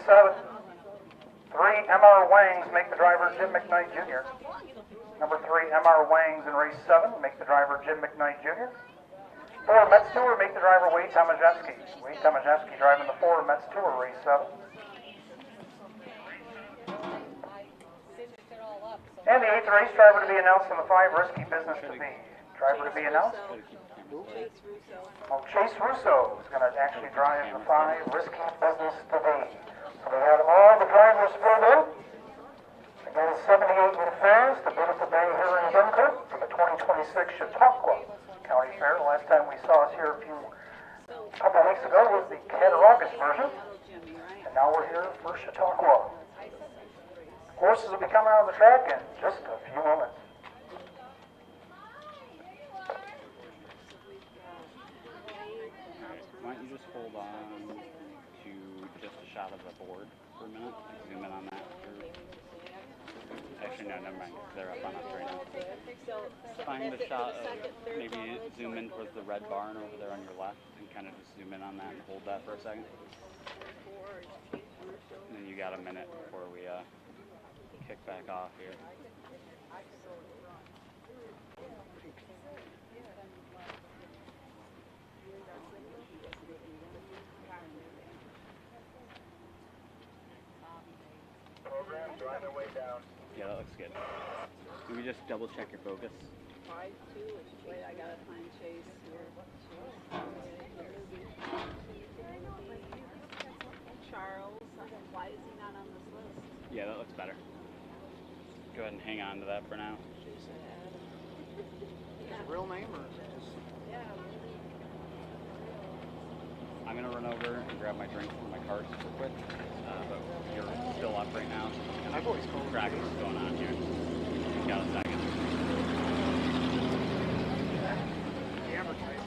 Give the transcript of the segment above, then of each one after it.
7. 3, M.R. Wangs, make the driver Jim McKnight Jr. Number 3, M.R. Wangs in race 7, make the driver Jim McKnight Jr. 4, Mets Tour, make the driver Wade Tomaszewski. Wade Tomaszewski driving the 4, Mets Tour, race 7. And the 8th race driver to be announced in the 5, Risky Business to Be. Driver to be announced. Well, Chase Russo is going to actually drive the 5, Risky Business to Be. So we had all the drivers filled in. Again, 78 in fares, the beautiful day here in Denver for the 2026 Chautauqua County Fair. The last time we saw us here a couple of weeks ago was the Cattaraugus version. And now we're here for Chautauqua. Horses will be coming out of the track in just a few moments. Why don't you just hold on to just a shot of the board for a minute? Zoom in on that. Actually, no, never mind. They're up on us right now. Find a shot of, maybe zoom in towards the red barn over there on your left and kind of just zoom in on that and hold that for a second. And then you got a minute before we kick back off here. Program, drive their way down. Yeah, that looks good. Can we just double check your focus? 5-2. Wait, I gotta find Chase here. Charles, why is he not on this list? Yeah, that looks better. Go ahead and hang on to that for now. His real name or just... Yeah. I'm going to run over and grab my drink from my car super quick, but you're still up right now. And I've always called tracking what's going on here. You've got a second. The advertising.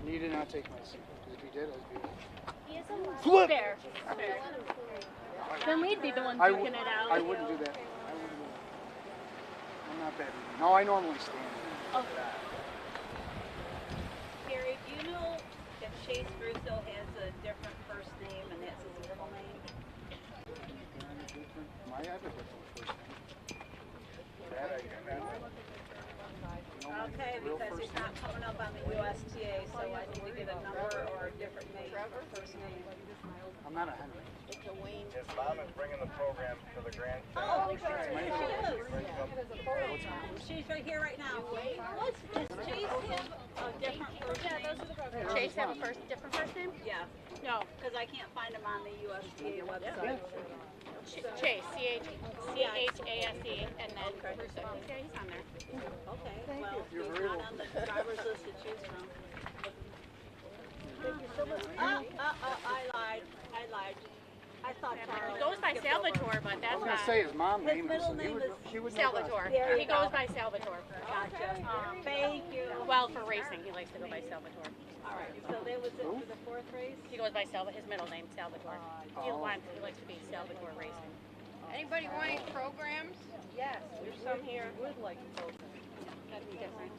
You did not take my seat, because if you did, I'd be... He is a flip! Fair. Then we'd be the ones looking it out. I wouldn't do that. I wouldn't do that. I'm not that. No, I normally stand. Oh. Gary, do you know if Chase Russo has a different first name and that's his middle name? I have a different first name. Okay, because he's not coming up on the USTA, so I need to get a number or a different name for first name. I'm not a Henry. It's a Wayne. His mom is bringing the program to the grand Oh, she's right here right now. Does Chase have a different first name? Chase have a different first name? Yeah. No. Because I can't find him on the USTA website. Chase, C-H-A-S-E, and then Russo. Yeah, he's on there. Okay, well, he's not on the driver's list to choose from. Thank you so much. I lied. I thought Charles. He goes by Salvatore, but that's I was going not. to say his mom His name middle name is Salvatore. There you He goes go. by Salvatore. Gotcha. Thank you. Well, for racing, he likes to go by Salvatore. All right, so that was it for the fourth race? He goes by his middle name, Salvatore. He likes to be Salvatore Racing. Anybody want any programs? Yes, there's some here. Would like programs. That's different.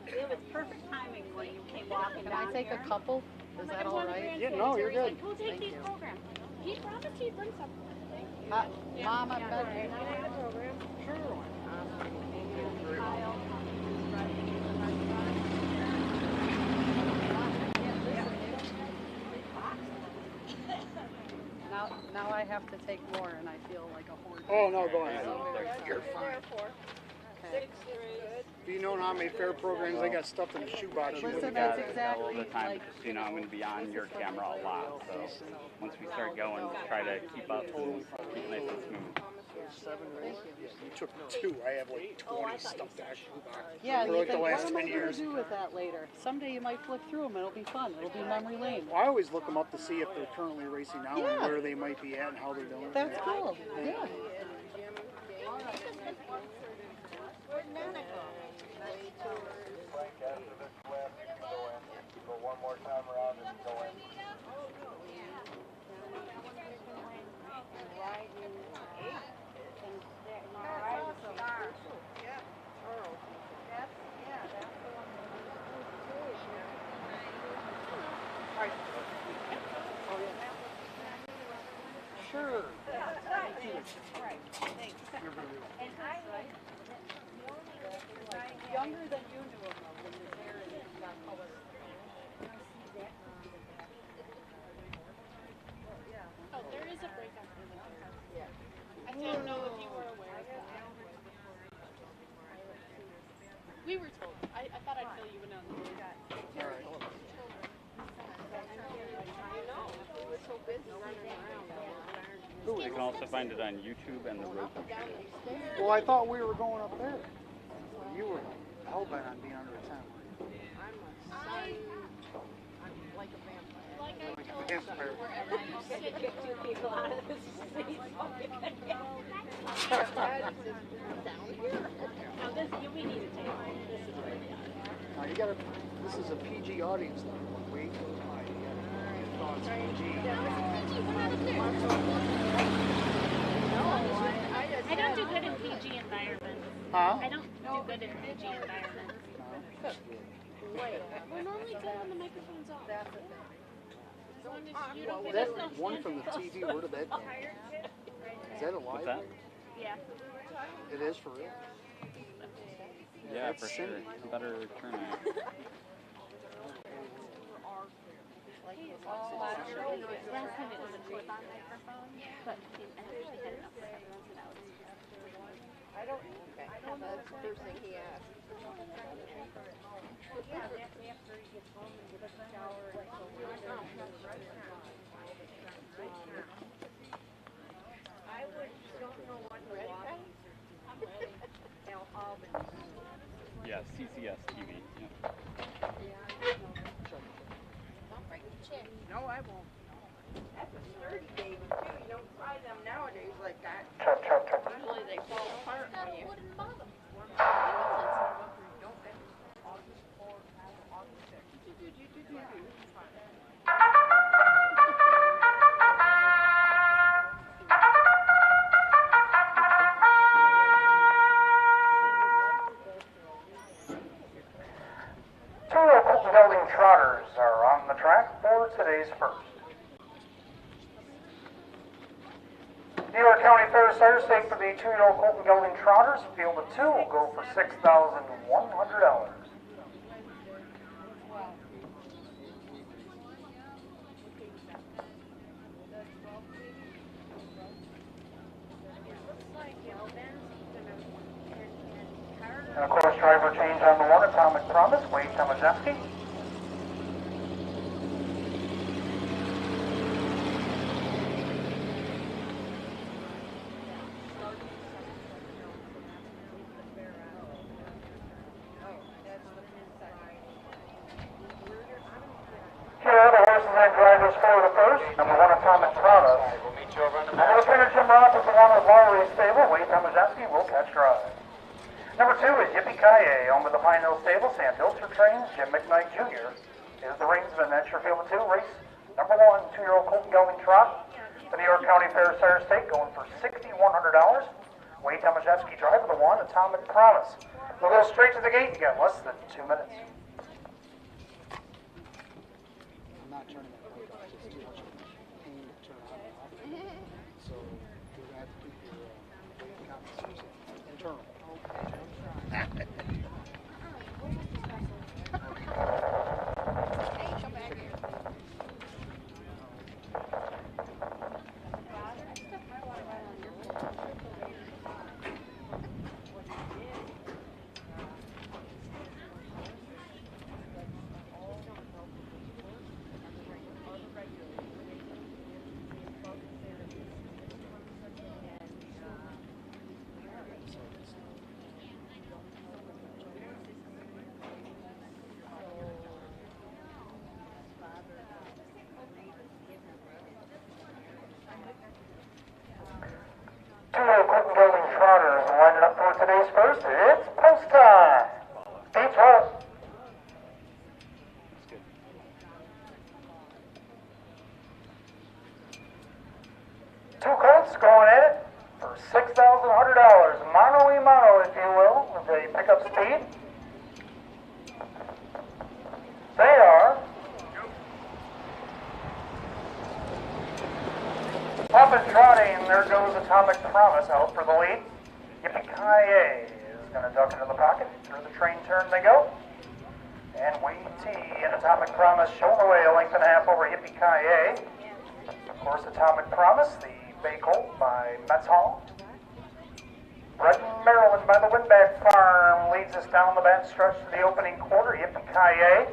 It was perfect timing when you came walking Can down I take here. a couple? Is that all right? Yeah, no, you're good. We'll take these programs. He promised he'd bring some. Mom, I'm better. Sure. Now I have to take more, and I feel like a horse. Oh, no, go ahead. You're fine. 6 race. Do you know how many fair programs I got stuffed in the shoebox? You Listen, wouldn't that's got it. exactly All the time, like, just, you know, I'm going to be on your camera a lot, so once we start going, just try to keep up and keep nice and smooth. 7 races. You took 2. I have like 20 stuffed in a shoebox. yeah, For you like the think, what last am 10 I going years. to do with that later? Someday you might flip through them, it'll be fun. It'll be memory lane. Well, I always look them up to see if they're currently racing now Yeah. and where they might be at and how they're doing. That's cool. Yeah. Frank, after this lap, you can go in. Go one more time around and go in. Sure. Younger than you knew him, though, when his hair and his color. Oh, there is a break after the door. Yeah. I don't know if you were aware of that. We were told. I thought I'd fill you in on the You can also find it on YouTube and the Roku channel. Well, I thought we were going up there. You were hell-bent on being under attack. I'm like a vampire. Like I told you, wherever you sit, Get two people out of this seat. Now this, we need to take one. This is really odd. Now you gotta. This is a PG audience. Now. Wait. Thoughts PG. I don't do good in PG environments. Huh? I don't do good in PG environments. We're normally good when the microphone's off. As long as you don't give us no That one from the TV. Where did that come? Is that a live? What's that? Yeah. It is for real. Yeah, That's for sure. Cindy. Better turn on. Last time it was a clip-on microphone, but I actually had enough for everyone, so that was That's the first thing he asked. Yeah, CCS-TV. Yep. No, I won't. That's a sturdy baby too. You don't fry them nowadays like that. Usually they fall apart when you. Building trotters are on the track for today's first. New York County Fair Center stake for the 2-year-old Colton Gelding Trotters. Field of 2 will go for $6,100. And of course, driver change on the 1, Atomic Promise, Wade Tomaszewski. Here are the horses and drivers for the first. Number 1, Atomic Promise. Number 2, Jim Roth is the one with Lowry Stable. Wade Tomaszewski will catch drive. Number 2 is Yippee-Ki-Yay, owned by the Pine Hill Stable. Sam Hilter trains. Jim McKnight Jr. is the reinsman. That's your field of 2. Race number 1, 2-year-old Colton Gelding Trot. The New York County Fair Center Stake going for $6,100. Wade Tomaszewski driver, the 1, Atomic Promise. We'll go straight to the gate. You got less than 2 minutes. I'm not turning that light off. It's too much pain to turn on and off. So you're gonna have to keep your comments internal. Hey, come back here. Colton Gelding Trotters lining up for today's first. It's post time. Beats roll. That's good. Two colts going at it for $6,100. Mano a mano, if you will, as they pick up speed. They are up and trotting. There goes Atomic Promise out for the lead. Yippee-ki-yay is going to duck into the pocket. Through the train turn they go. And Wade T and Atomic Promise showing away a length and a half over Yippee-ki-yay. Of course, Atomic Promise, the bay colt by Metz Hall. Red Maryland by the Windback Farm leads us down the back stretch to the opening quarter. Yippee-ki-yay.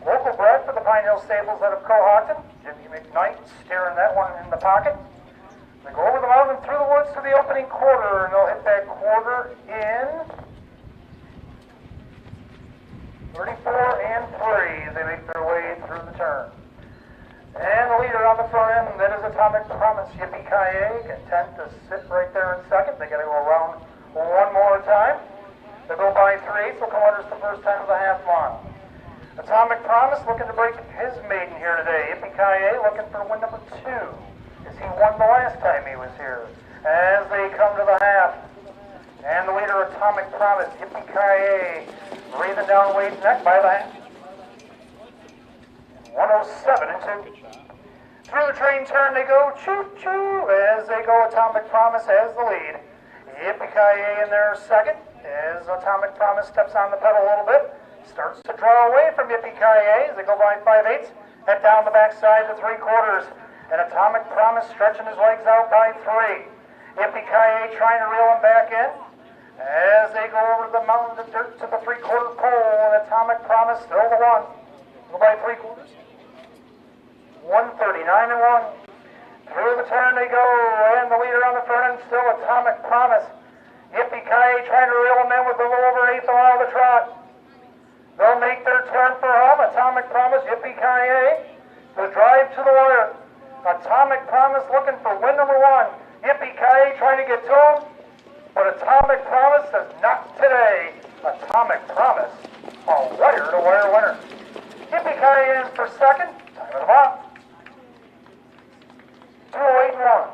Local bred for the Pine Hill Stables out of Cohocton. Jimmy McKnight steering that one in the pocket. They go over the mountain and through the woods to the opening quarter, and they'll hit that quarter in 34 and 3 as they make their way through the turn. And the leader on the front end, that is Atomic Promise. Yippee-ki-yay, content to sit right there in second. They got to go around one more time. They go by 3/8. They'll come under the first time of the half mile. Atomic Promise looking to break his maiden here today. Yippee-ki-yay looking for win number 2, as he won the last time he was here. As they come to the half, and the leader Atomic Promise, Yippee-ki-yay, breathing down Wade's neck by the half. 107 and 2. Through the train turn they go, choo-choo, as they go. Atomic Promise has the lead. Yippee-ki-yay in there second, as Atomic Promise steps on the pedal a little bit. Starts to draw away from Yippee-ki-yay as they go by 5/8. Head down the backside to 3/4. And Atomic Promise stretching his legs out by 3. Yippee-ki-yay trying to reel him back in. As they go over the mountain of dirt to the 3/4 pole, and Atomic Promise still the one. Go by 3/4. 139 and 1. Through the turn they go, and the leader on the front end still Atomic Promise. Yippee-ki-yay trying to reel him in with a little over 1/8 mile of the trot. They'll make their turn for home. Atomic Promise, Yippee-ki-yay, the drive to the wire. Atomic Promise looking for win number 1. Yippee-ki-yay trying to get to him, but Atomic Promise says not today. Atomic Promise, a wire-to-wire winner. Yippee-ki-yay in for second. Time of the mile. 2:08 and 1.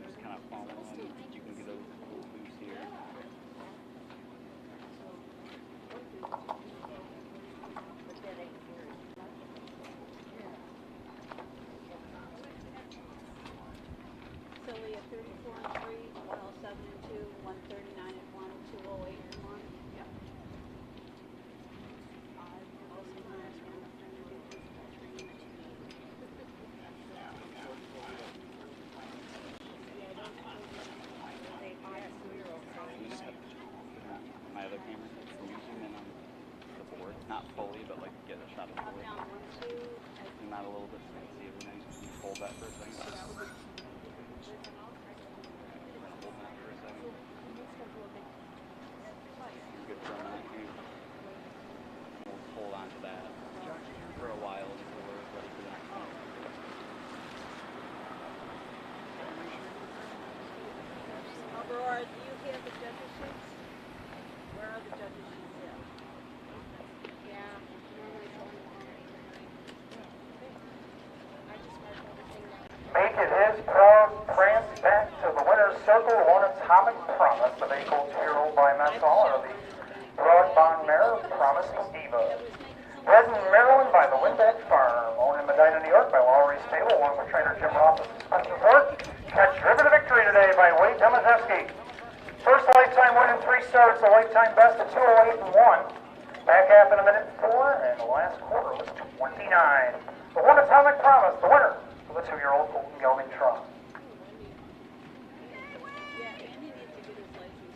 Just kind of following. You can get those loose here. Silly at 34 and 3, 107 and 2, 139 and 1, 208 and 1. Yep. My other camera, can you zoom in on the board? Not fully, but like get a shot of the board. Down 1, 2. Zoom out a little bit so you can see everything. Can you hold that for a second? Hold that for a second. You're good for a minute here. We'll hold on to that for a while until we're ready for the next one. Aurora, do you have the judges' sheets? Where are the judges' sheets at? Yeah, normally it's only one. I just mark everything down. Making his proud prance back to the winner's circle, one Atomic Promise, the bay colt hero by Metz Hall, of the Broadbond mare, Promising Diva. Bred in Maryland by the Windback Farm, owned in Medina, New York by Lowry Stable, along with trainer Jim Roth of Suspension Ford. Catch driven to victory today by Wade Tomaszewski. First lifetime win in 3 starts, a lifetime best of 2:08 and 1. Back half in 1:04, and the last quarter was 29. The one Atomic Promise, the winner of the 2-year-old Golden Gelding Trot. Yeah, Andy needs to get his license.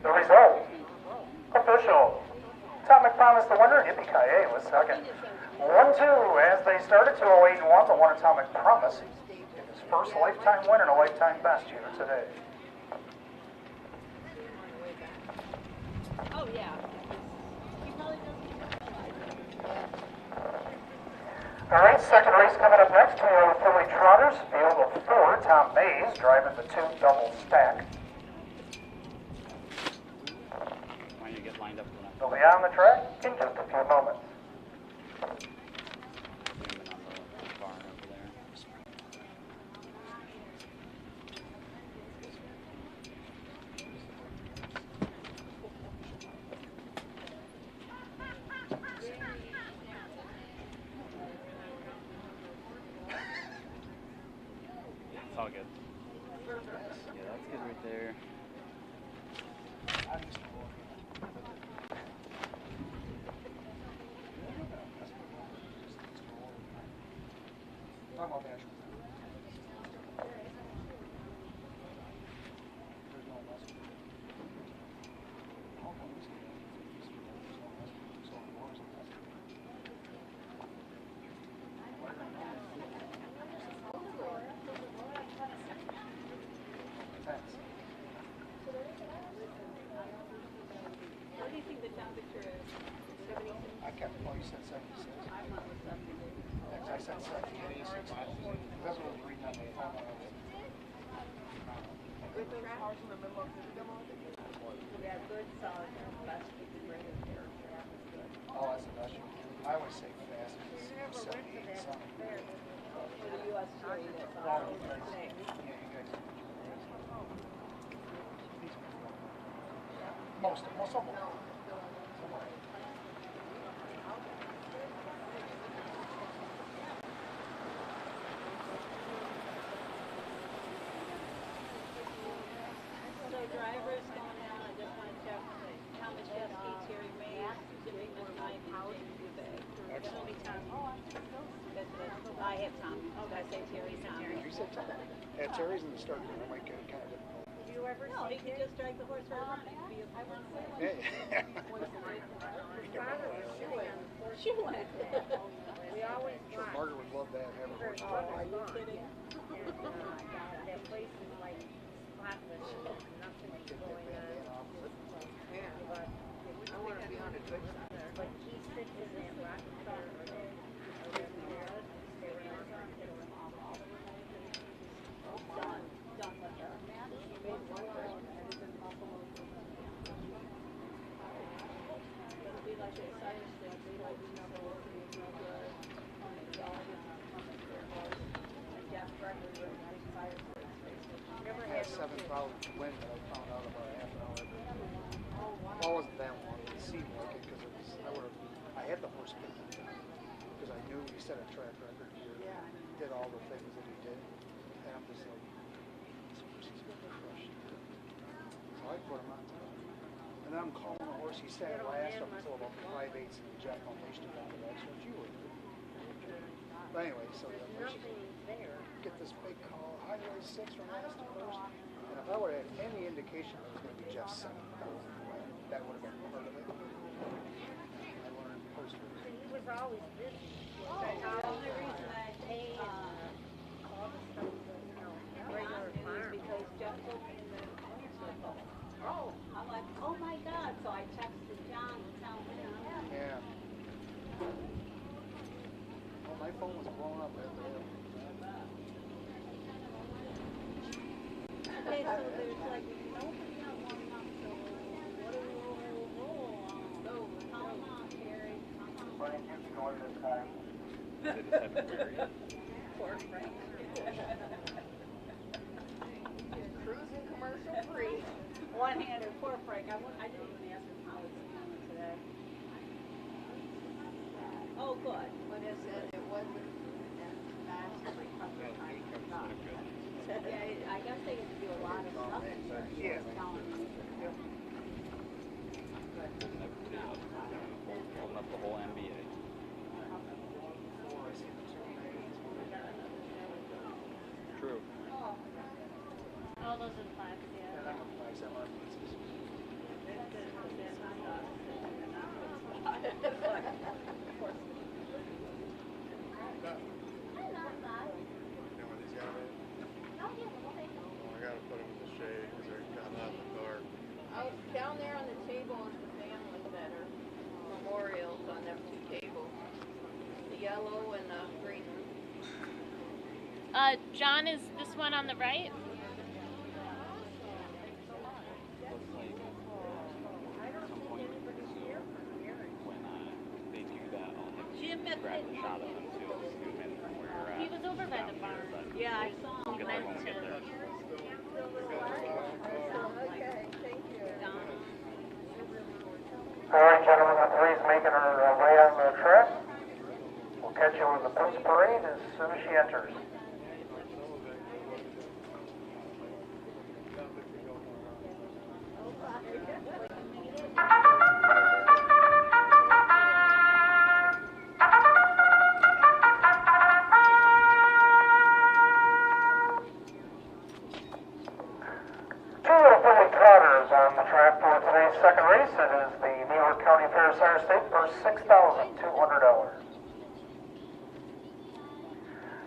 The result, official. Atomic Promise the winner, Yippee-ki-yay was second. 1-2 as they started, 2:08 and 1. The one Atomic Promise, his first lifetime win and a lifetime best here today. Oh, yeah. He probably doesn't. All right, second race coming up next. 2-year-old Philly Trotters, field of 4. Tom Mays driving the 2 double stack. get lined up for the next They'll be on the track in just a few moments. zoom in on the barn over there. It's all good. Yeah, that's good right there. Talk about that. What do you think the temperature is? 76? I kept, well, you said 76. I'm not with 76. I said 78, 66. That's what I was reading on my phone. We have good solid best we can bring it here. Oh, that's the best. I always say fast. It's 78 something. For the USDA, that's Oh, all. you guys, Today. yeah, you guys. Most of them. So drivers going down, I just want to check how much jet ski Terry made, Jimmy McKnight, and James Dubay. It's only Tom. I have Tom. Oh, I say Terry, Tom. You said something. Yeah, Terry's in the start. I might get kind of difficult. No, he could just drag the horse right around. It could be a Yeah. shoe length. We always Sure, watch. Margaret would love that. Have a horse. Oh, are you kidding? That place is like spotless, nothing going on. But I want to be on a good side. But he sits in that rocking chair or that Done with her. She made one girl and it's in Buffalo. It'll be like a science thing, be like, you know, no good. And Jeff Gregory was a nice fire never I had had 7,000 wind that I found out about half an hour ago. Well, it wasn't that long. It seemed like it because it was. I had the horse picked because I knew he set a track record here. He did all the things that he did, and I'm just like, this horse is gonna crush. So I put him on top. And then I'm calling the horse. He sat last up until about 5/8, and Jeff unleashed him after that. So you were good. But anyway, so the nothing there. get this big call, Highway 6 from last to first. And if I would have had any indication that it was going to be Jeff Simmons, that would have been part of it. I learned post He was always busy. The only reason I Hay and all the stuff, you know, regular is farm. because Jeff told me that owner's were full. Oh. I'm like, oh my God, so I texted John to tell him. Yeah. Well, my phone was blowing up after that. Okay, so there's like nobody not warming up, so what do we roll on? Go, come on, Terry, come on. Brian, you can order this time. They just have it buried. Poor Frank. Cruising commercial free. One-handed, poor Frank. I didn't even ask him how he's feeling today. Oh, good. But it said it wasn't as fast as recovery time. Yeah, I guess they get to do a lot of stuff in here. He was telling me. Holding everybody up. Holding up the whole NBA. True. All those in five, yeah. And I'm going to buy some more pizzas. I gotta put them in the shade because they're gotten out in the dark. Out down there on the table is the family center memorials on them two tables. The yellow and the green one. John, is this one on the right? Looks like at some point a shot of them too. Just zoom in from where you're at. He was over by the barn. But Yeah, I saw him. we'll get there when we get there. All right, gentlemen, the three's making her way on the track. We'll catch you with the post parade as soon as she enters. On the track for today's second race. It is the New York County Fairgrounds State for $6,200.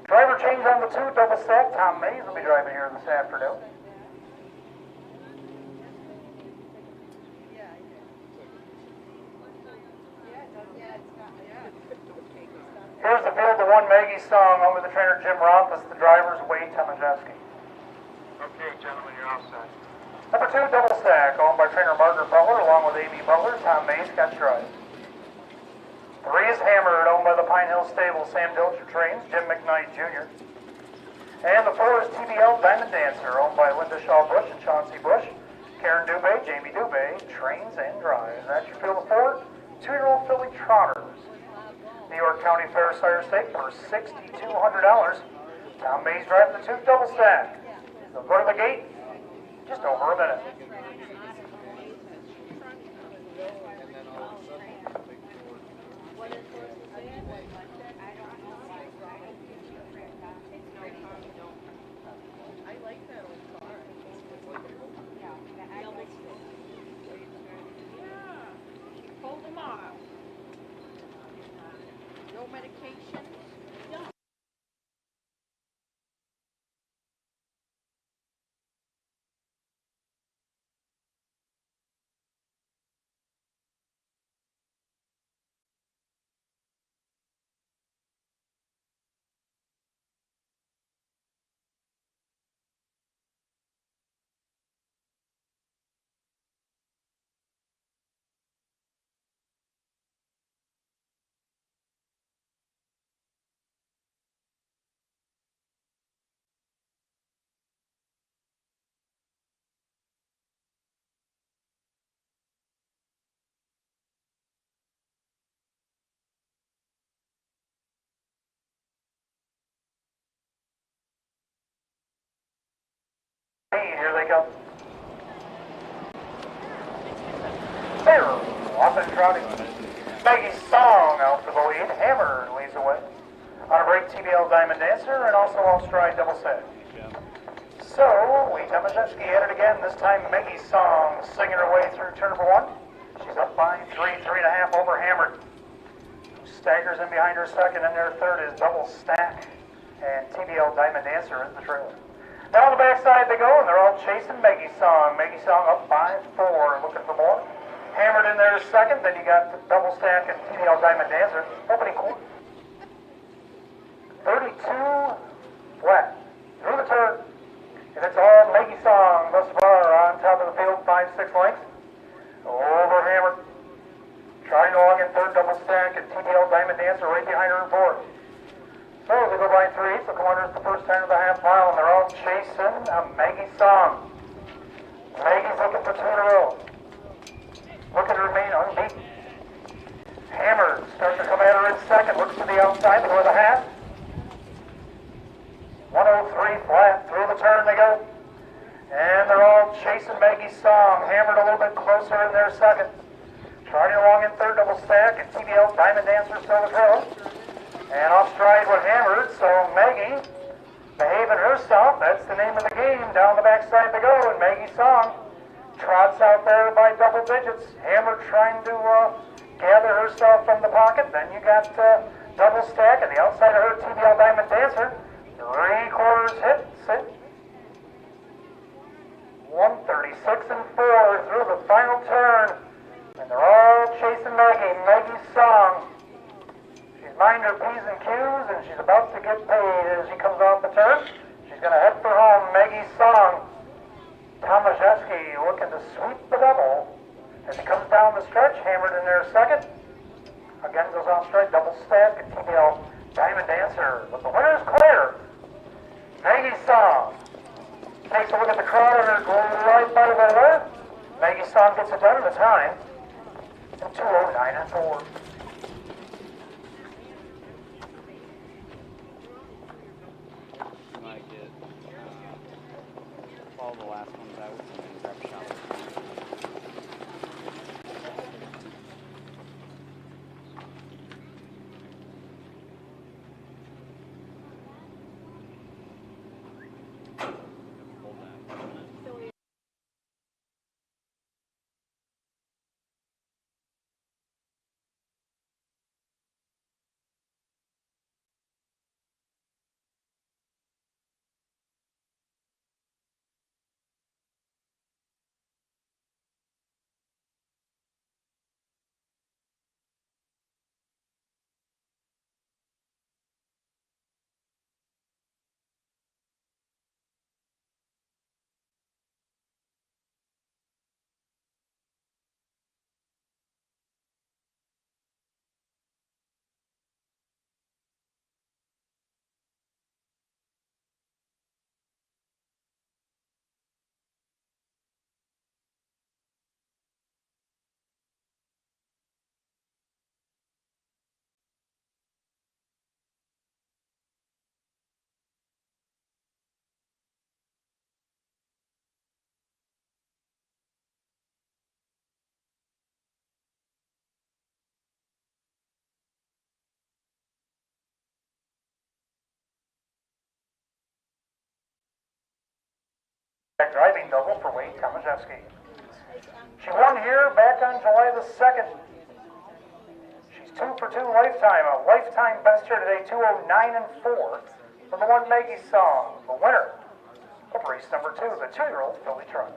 Driver change on the 2 double stack. Tom Mays will be driving here this afternoon. Here's the field, the one Maggie song over the trainer Jim Rothfuss, the drivers Wade Tomaszewski. Okay, gentlemen, you're all set. Number 2 double stack, owned by trainer Margaret Butler, along with Amy Butler. Tom Mays got drive. 3 is Hammered, owned by the Pine Hill Stable. Sam Dilcher trains, Jim McKnight Jr. And the 4 is TBL Diamond Dancer, owned by Linda Shaw Bush and Chauncey Bush. Karen Dubé, Jamie Dubé trains and drives. That's your field of 4 2-year-old filly trotters. New York County Fair Sire Stake for $6,200. Tom Mays drives the 2 double stack. They'll go to the gate. Just over a minute. I like that old car. Hold them off. No medication. Here they come. There, off and trotting. Maggie's Song out for the lead. Hammered leads away. On a break, TBL Diamond Dancer and also off stride double set. So, Wade Tomaszewski at it again. This time, Maggie's Song singing her way through turn number 1. She's up by 3.5 over Hammered. Staggers in behind her second, and their third is Double Stack. And TBL Diamond Dancer is the trailer. Now on the backside they go, and they're all chasing Maggie's Song. Maggie's Song up by 4, looking for more. Hammered in there second, then you got the Double Stack and TBL Diamond Dancer. Opening quarter. 32 flat. Through the turn. And it's all Maggie's Song thus far on top of the field, 5-6 lengths. Over Hammered. Trying along in third, Double Stack, and TBL Diamond Dancer right behind her in fourth. So they go by 3, so corners the first turn of the half mile, and they're all chasing Maggie's Song. Maggie's looking for 2 in a row. Looking to remain unbeaten. Hammered starting to come at her in second, looks to the outside before the half. 103 flat, through the turn they go. And they're all chasing Maggie's Song. Hammered a little bit closer in their second. Trying along in third, Double Stack, and TBL Diamond Dancer still the trail. And off stride with Hammered, so Maggie behaving herself. That's the name of the game. Down the backside they go, and Maggie's Song trots out there by double digits. Hammered trying to gather herself from the pocket. Then you got Double Stack, and the outside of her TBL Diamond Dancer. 3/4 hit, sit. 136 and 4 through the final turn. And they're all chasing Maggie. Maggie's Song. She's mind her P's and Q's, and she's about to get paid as she comes off the turn. She's going to head for home. Maggie's Song. Tomaszewski looking to sweep the double as he comes down the stretch. Hammered in there second. Again goes off straight, double stack, and TBL Diamond Dancer. But the winner is clear. Maggie's Song takes a look at the crowd and right by the winner. Maggie's Song gets it done in the time. 2:09 and 4. You might get all the last ones out and then grab a shot of it. Hold that. Driving double for Wade Tomaszewski. She won here back on July the 2nd. She's 2 for 2 lifetime, a lifetime best here today, 2:09 and 4 for the one Maggie Song, the winner of race number 2, the 2-year-old filly truck.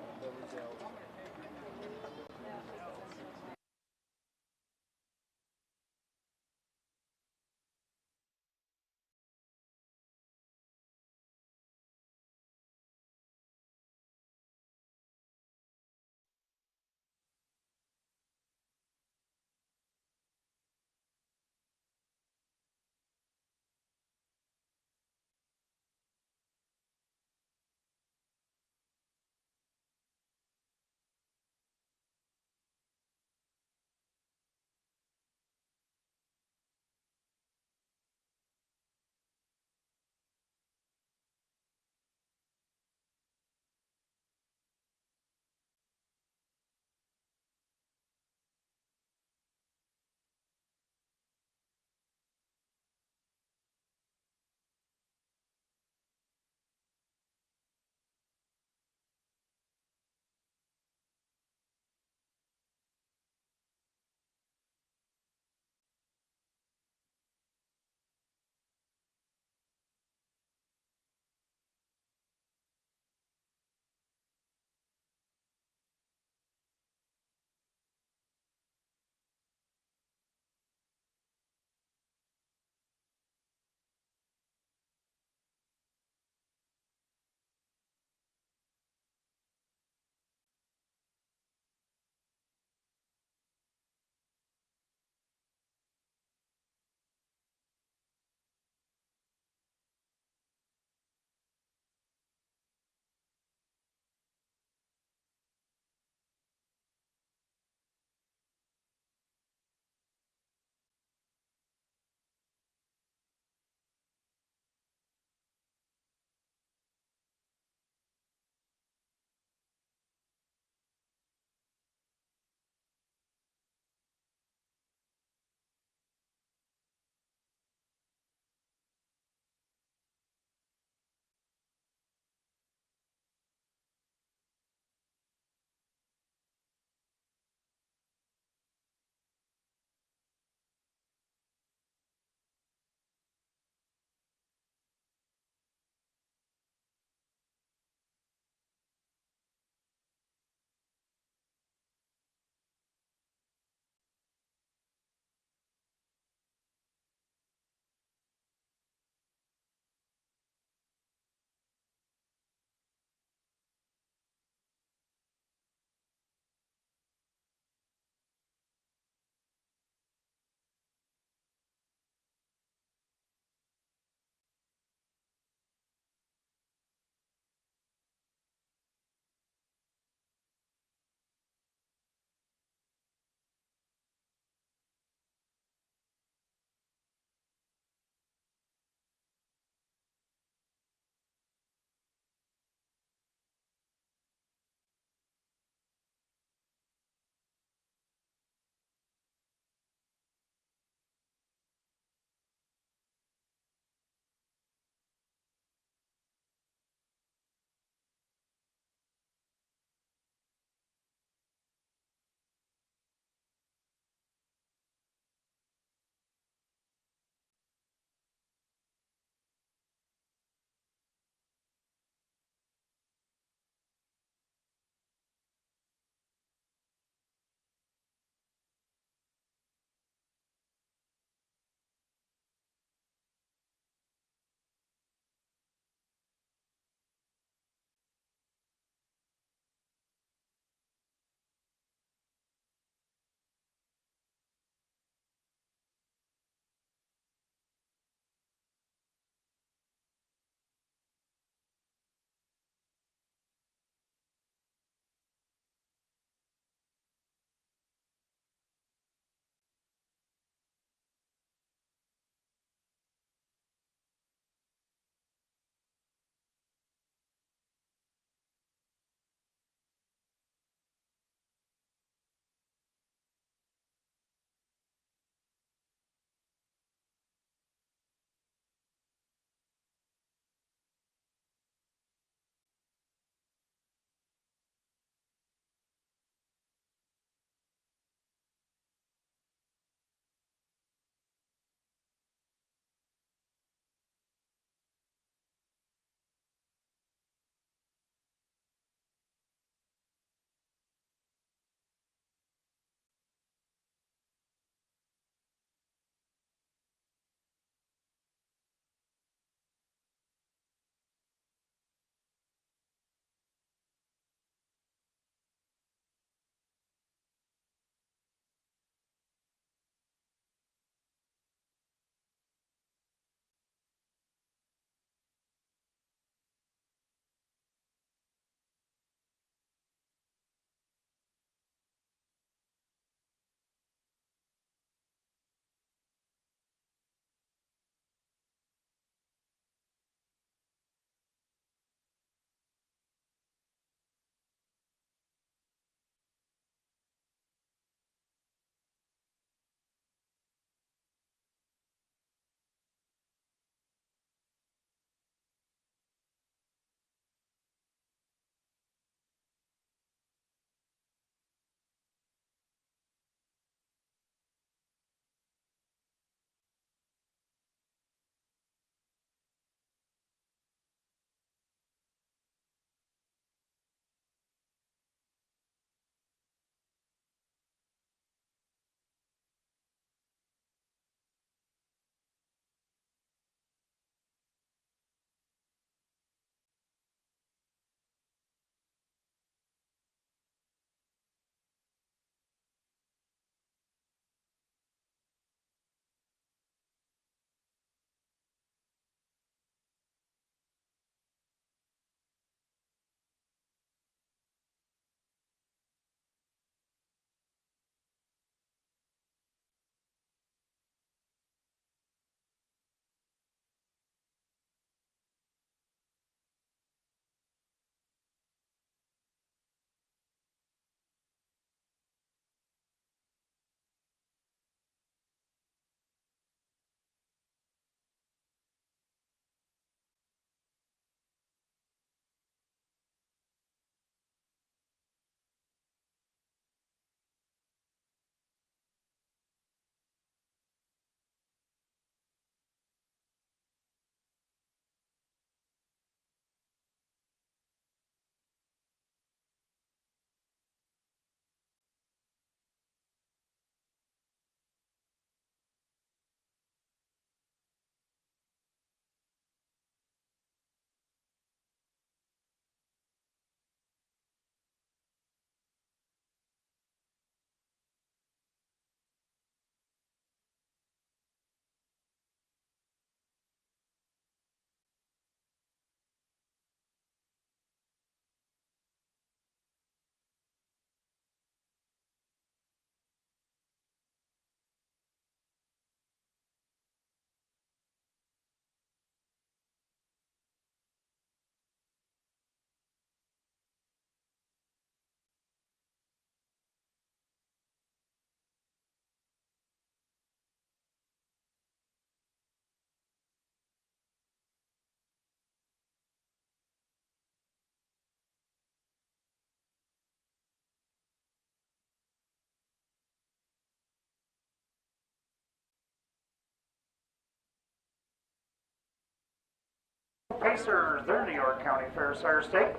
Pacers, their New York County Fair Cider Steak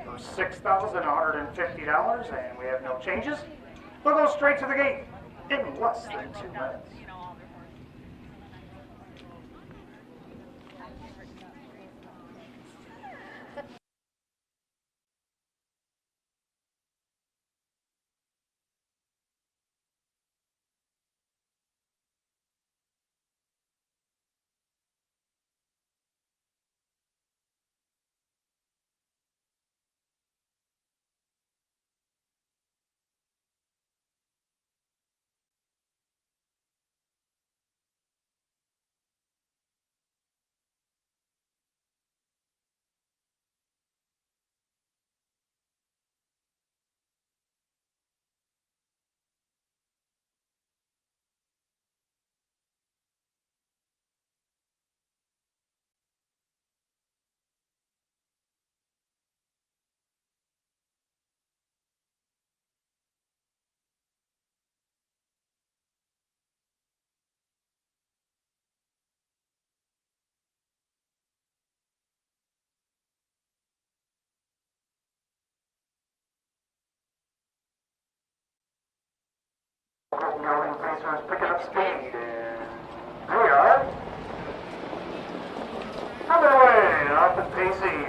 for $6,150, and we have no changes. We'll go straight to the gate in less than 2 minutes. Going Pacers picking up speed, and there we are. Underway, off and pacing.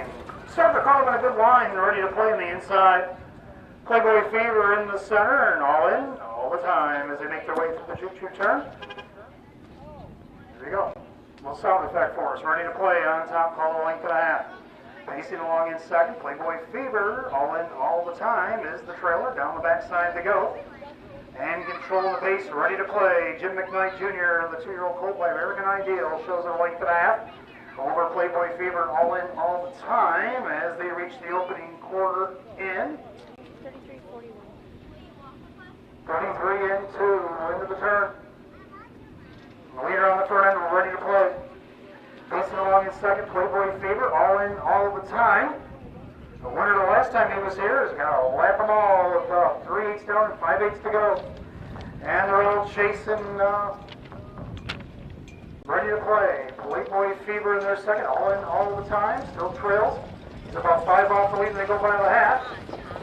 Starting to call him in a good line, ready to play on the inside. Playboy Fever in the center, and all in, all the time as they make their way through the choo-choo turn. Here we go. Little sound effect for us, ready to play on top, call the length and a half. Pacing along in second, Playboy Fever, all in, all the time is the trailer. Down the backside they go. And controlling the pace, ready to play. Jim McKnight Jr., the 2-year-old colt by American Ideal, shows a length and a half. Over Playboy Fever, all in, all the time as they reach the opening quarter in. 33 and 2 into the turn. The leader on the front end, ready to play. Pacing along in second, Playboy Fever, all in, all the time. The winner the last time he was here is going to lap them all with 3/8 down and 5/8 to go. And they're all chasing, ready to play. Playboy Fever in their second, all in, all the time. Still trails. He's about 5 off the lead and they go by the half.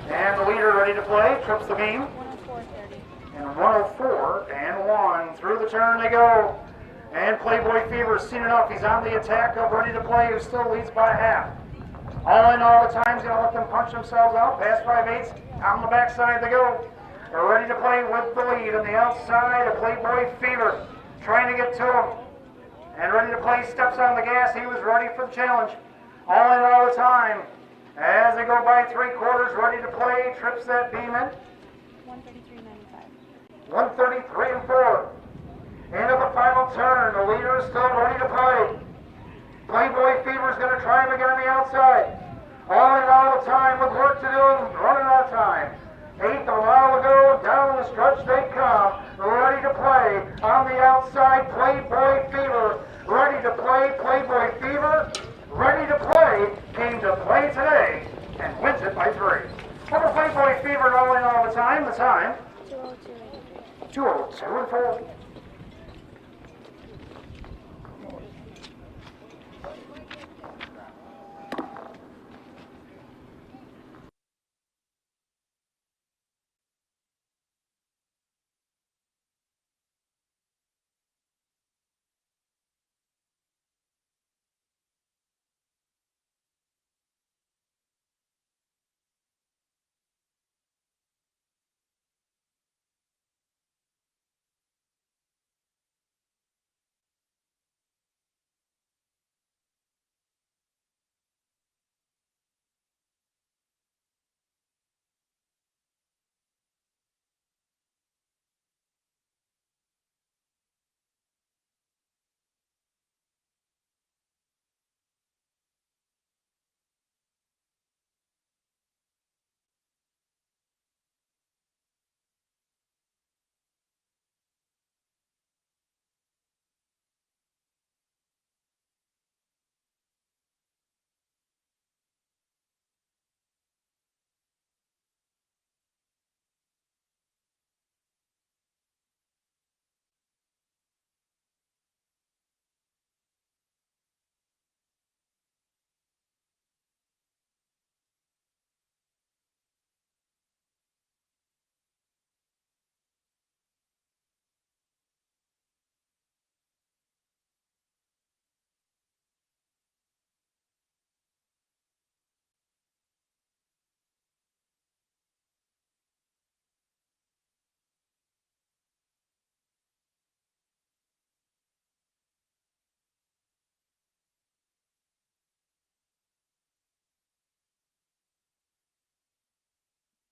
And the leader ready to play, trips the beam. And 104 and 1. Through the turn they go. And Playboy Fever seen enough. He's on the attack of ready to play, who still leads by half. All in, all the time, he's going to let them punch themselves out. Past 5/8, on the backside they go. They're ready to play with the lead on the outside of Playboy Fever, trying to get to him. And ready to play, steps on the gas. He was ready for the challenge. All in, all the time. As they go by 3/4, ready to play, trips that beam in. 133 and 4. Into the final turn. The leader is still ready to play. Playboy Fever is going to try him again on the outside. All in, all the time with work to do, running out of time. 1/8 a mile to go, down the stretch they come. Ready to play on the outside, Playboy Fever. Ready to play, Playboy Fever. Ready to play, came to play today and wins it by 3. Over Playboy Fever, all in, all the time. 2:02 and 4.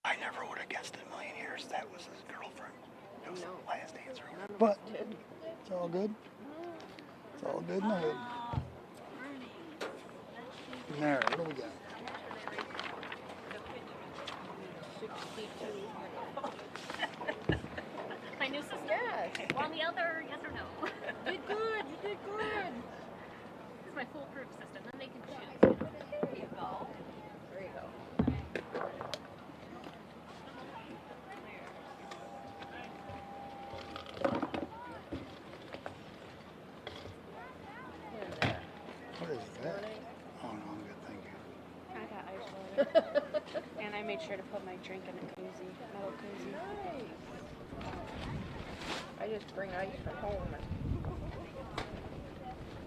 I never would have guessed in a million years that was his girlfriend. It was the last dancer. But it's all good. It's all good in the hood. There, what do we got? 62. My new sister. Yes. Want the other? Yes or no? You did good. You did good. It's my foolproof system. Then they can choose. There you go. There you go. What is that? Oh no, I'm good, thank you. I got ice water. And I made sure to put my drink in a koozie, metal koozie. Nice. I just bring ice from home.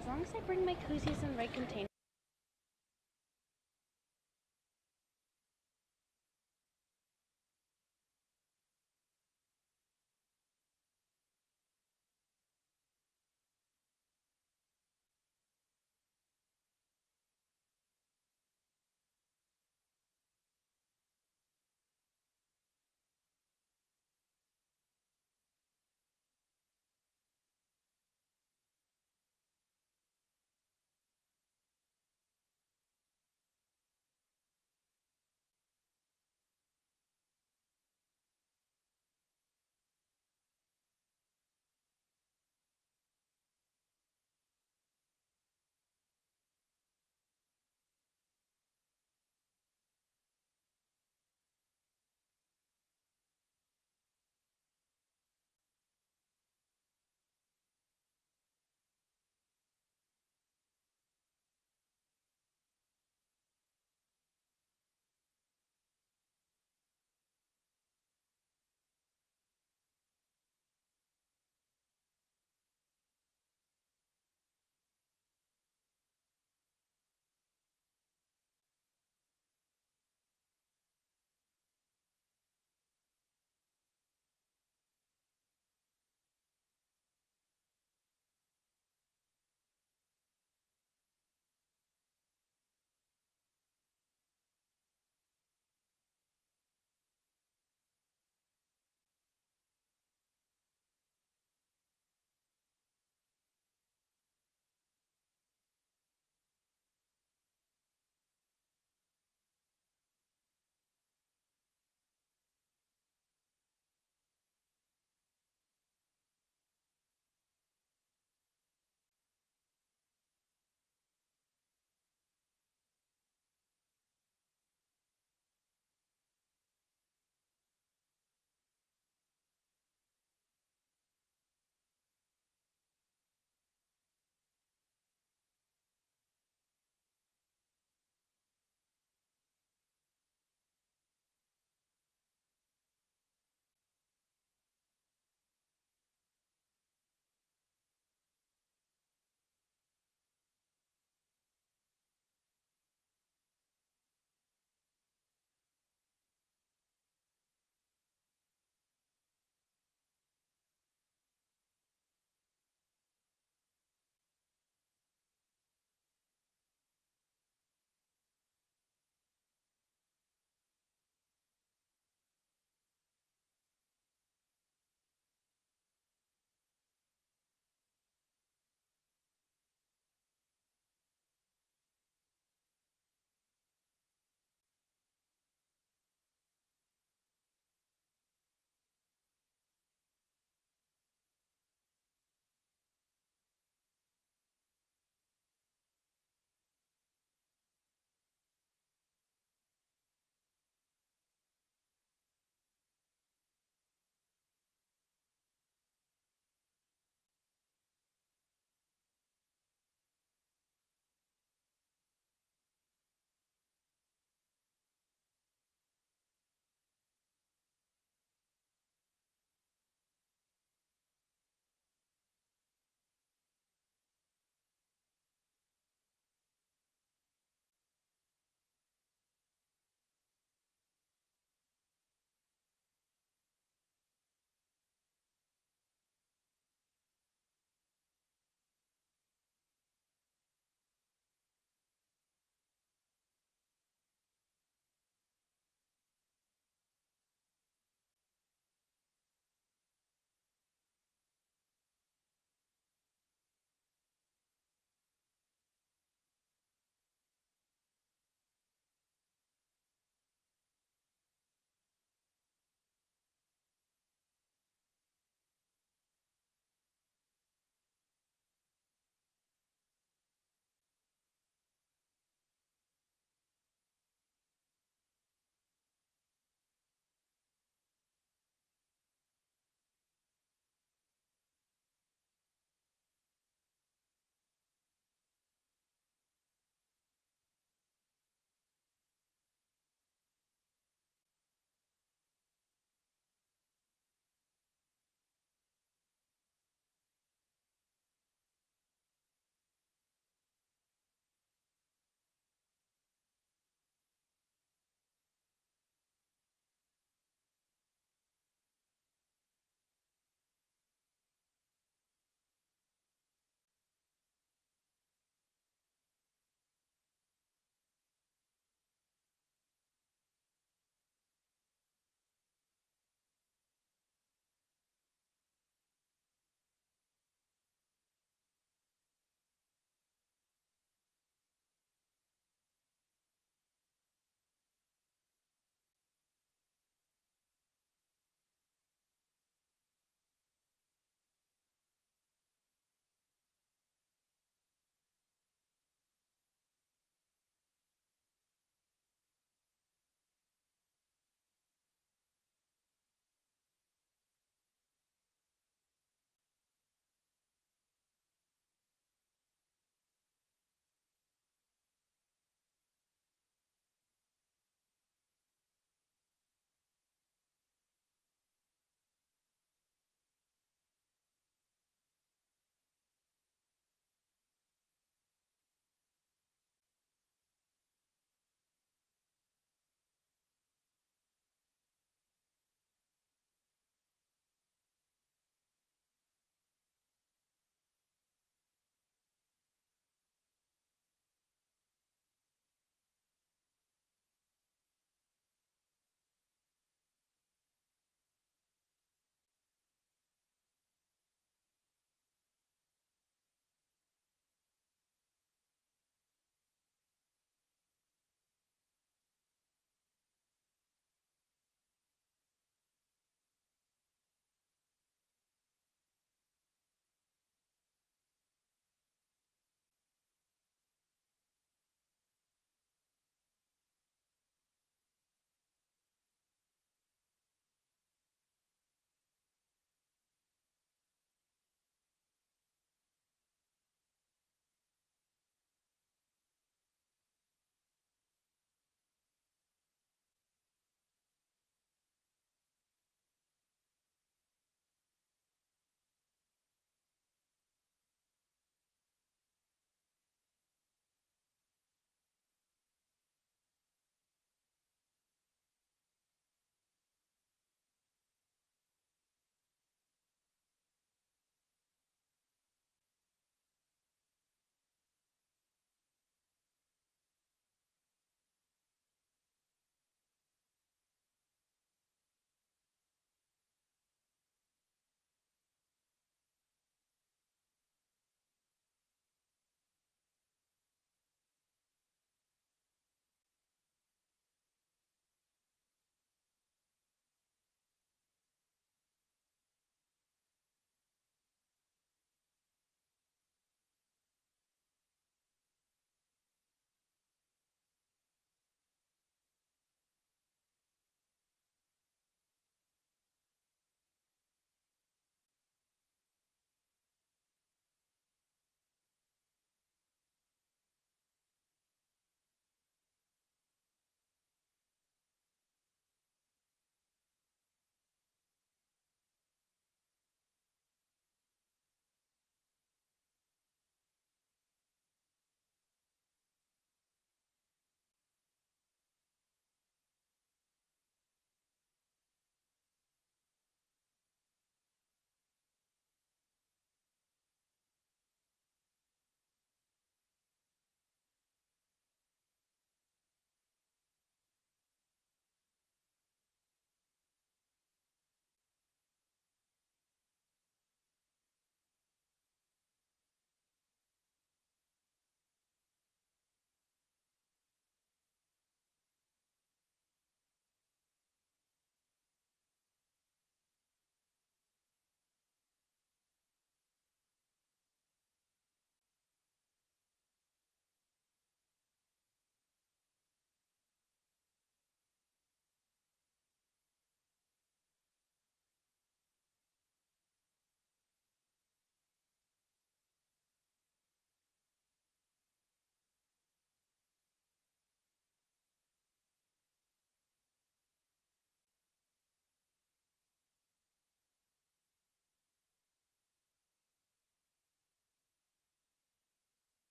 As long as I bring my koozies in the right container.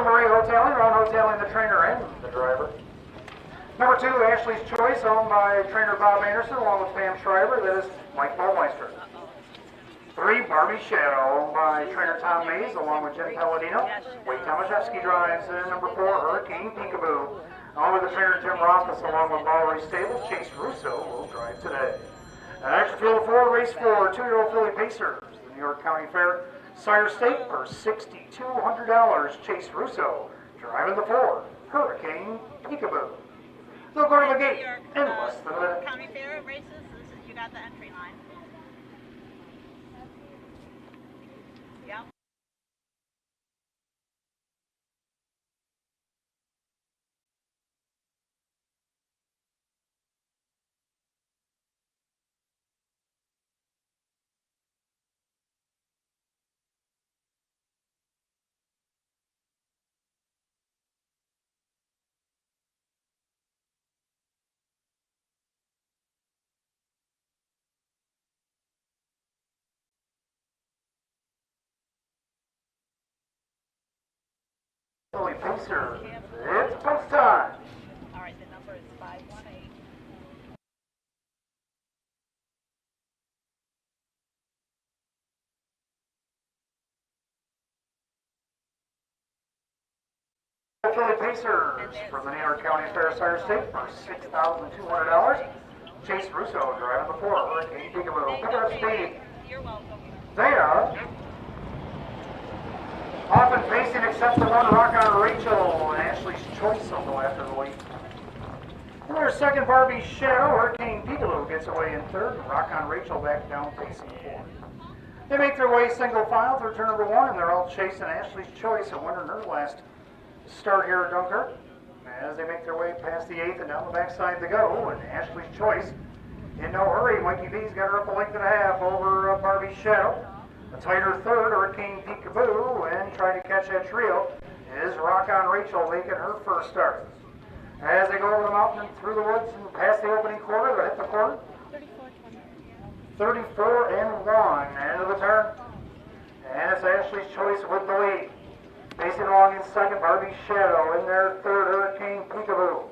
Marie Hoteling, Ron Hoteling, the trainer and the driver. Number 2, Ashley's Choice, owned by trainer Bob Anderson, along with Pam Schreiber. That is Mike Ballmeister. 3, Barbie Shadow, owned by trainer Tom Mays, along with Jen Palladino. Wade Tomaszewski drives. And number 4, Hurricane Peekaboo, owned with the trainer Jim Rothfuss, along with Bowery Stables. Chase Russo will drive today. Extra field 4, race 4, 2-year-old Philly Pacers, the New York County Fair Sire State for $6,200. Chase Russo driving the 4, Hurricane Peekaboo. They'll go to the gate in less than a minute. County Fair races, you got the entry line. Yep. Philly Pacers, it's post time. All right, the number is 518. Philly Pacers from the New York County Fair Sire State for $6,200. Chase Russo driving the 4, Hurricane Peekaboo. Pick up speed. You're welcome. They are often facing except the one, Rock on Rachel, and Ashley's Choice will go after the lead. In their second, Barbie Shadow, Hurricane Peekaboo gets away in third, and Rock on Rachel back down facing fourth. They make their way single file through turn number 1, and they're all chasing Ashley's Choice, a winner in her last start here at Dunkirk. As they make their way past the 8th and down the backside they go, and Ashley's Choice in no hurry. Mikey B's got her up a length and a half over Barbie Shadow. A tighter third, Hurricane Peekaboo, and trying to catch that trio is Rock on Rachel making her first start. As they go over the mountain and through the woods and past the opening quarter, they hit the corner. 34 and 1, end of the turn. And it's Ashley's Choice with the lead. Facing along in second, Barbie Shadow. In their third, Hurricane Peekaboo.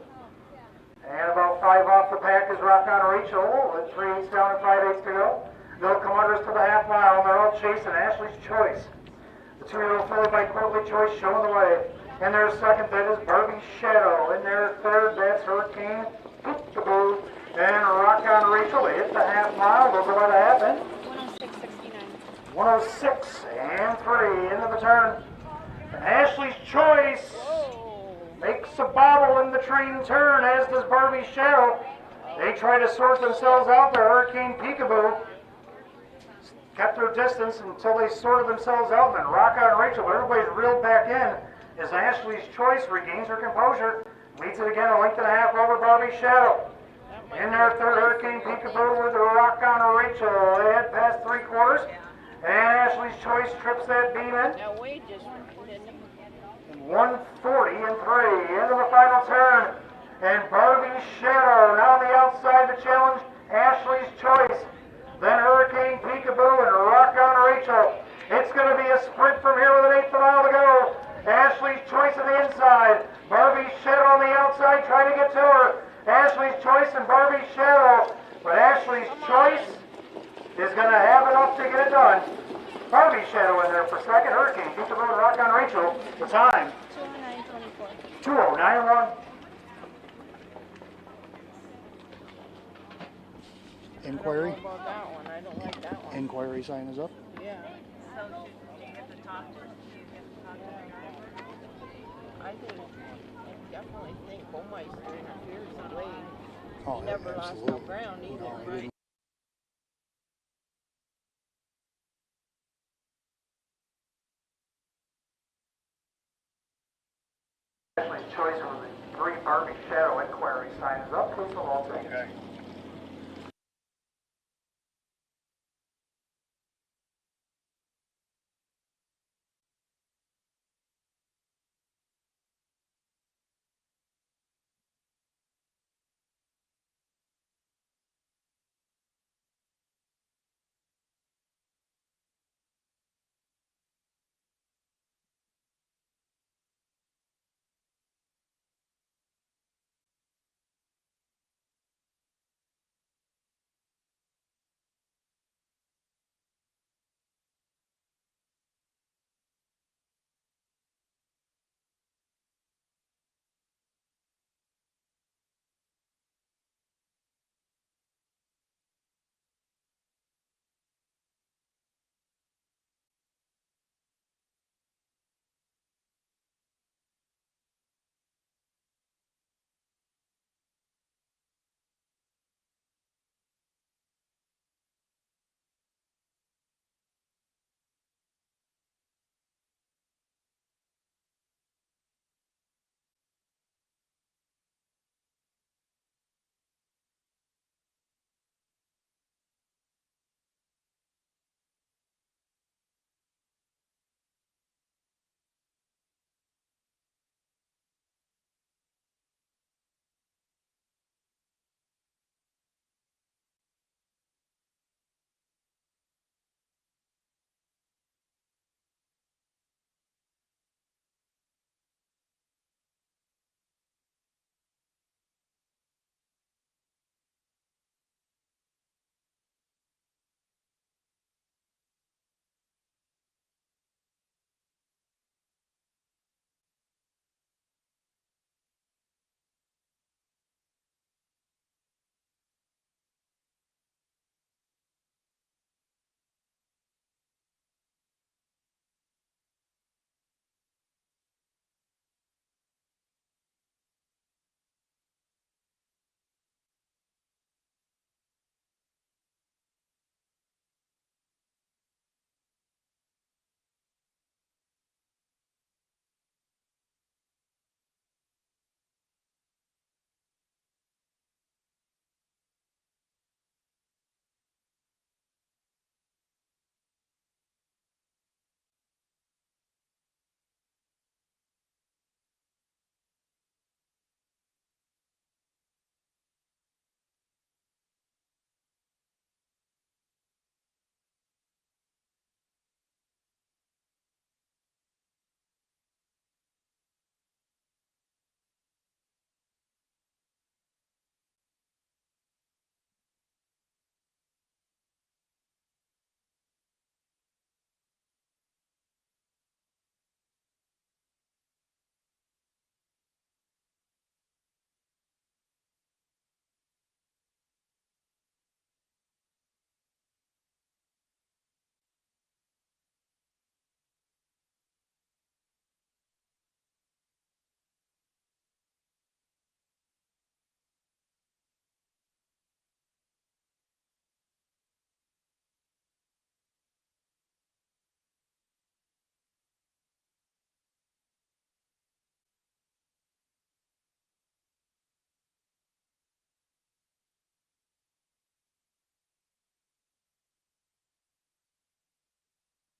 And about 5 off the pack is Rock on Rachel with 3/8 down and 5/8 to go. They'll come under us to the half mile, and they're all chasing Ashley's Choice. The 2-year-old Philly by Courtly Choice showing the way. In their second, that is Barbie Shadow. In their third, that's Hurricane Peekaboo. And Rock on Rachel. They hit the half mile. They'll go by the half end. 106.69. 106 and 3 into the turn. And Ashley's Choice makes a bobble in the train turn, as does Barbie Shadow. They try to sort themselves out there. Hurricane Peekaboo kept their distance until they sorted themselves out. And then Rock on Rachel, everybody's reeled back in as Ashley's Choice regains her composure. Leads it again a length and a half over Barbie Shadow. In their third, Hurricane Peekaboo with a Rock on Rachel. They head past 3/4. And Ashley's Choice trips that beam in. Now Wade just didn't. 140 and 3 into the final turn. And Barbie Shadow now on the outside to challenge Ashley's Choice. Then Hurricane Peekaboo and Rock on Rachel. It's going to be a sprint from here with an 1/8 mile to go. Ashley's Choice on the inside. Barbie Shadow on the outside trying to get to her. Ashley's Choice and Barbie Shadow. But Ashley's Choice is going to have enough to get it done. Barbie Shadow in there for second. Hurricane Peekaboo and Rock on Rachel. The time 209.24. 209.1. Inquiry? I don't know about that one. I don't like that one. Inquiry sign is up. Yeah. So do you get to talk to the driver? I definitely think Bowmeister interferes in Wade. Oh, He never lost no absolutely. ground either. No, he didn't. Ashley's Choice with the 3 Barbie Shadow inquiry sign is up. Please hold all take.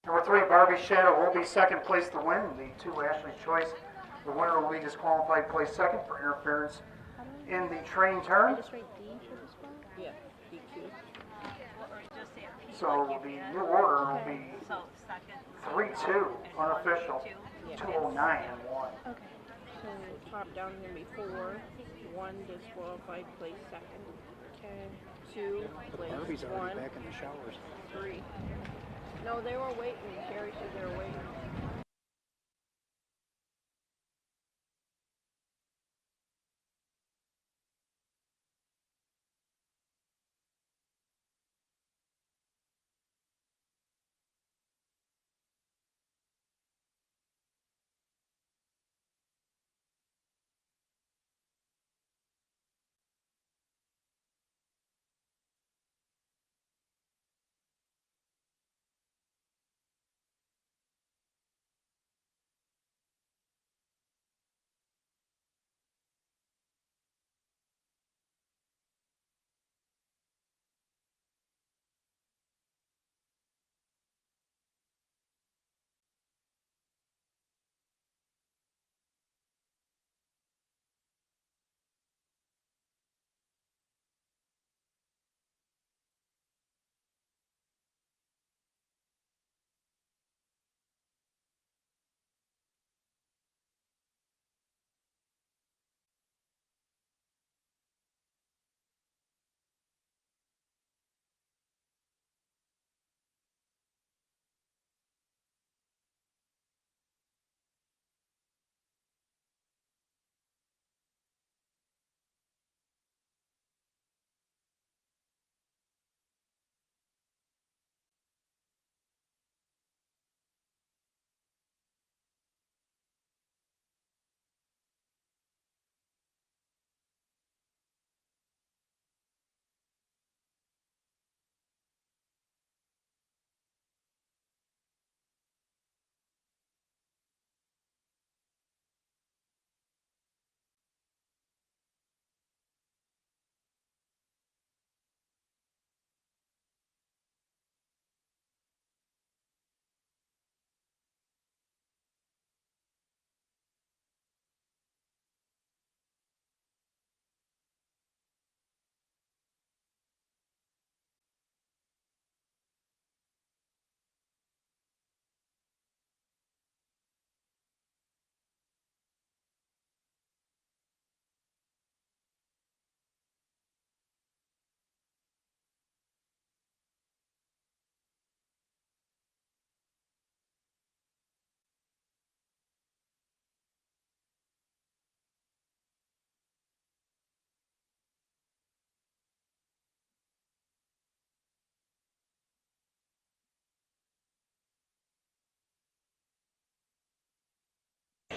Number 3, Barbie Shadow will be second place to win. The 2, Ashley Choice. The winner will be disqualified, place second for interference in the train turn. Just write D for this one? Yeah, DQ. So the new order will be So second. 3-2, unofficial, 209 and 1. Okay. So top down is gonna be 4. 1 disqualified, place second. Okay. 2 place Barbie's already 1. back in the showers. 3. No, they were waiting. Carrie said they were waiting.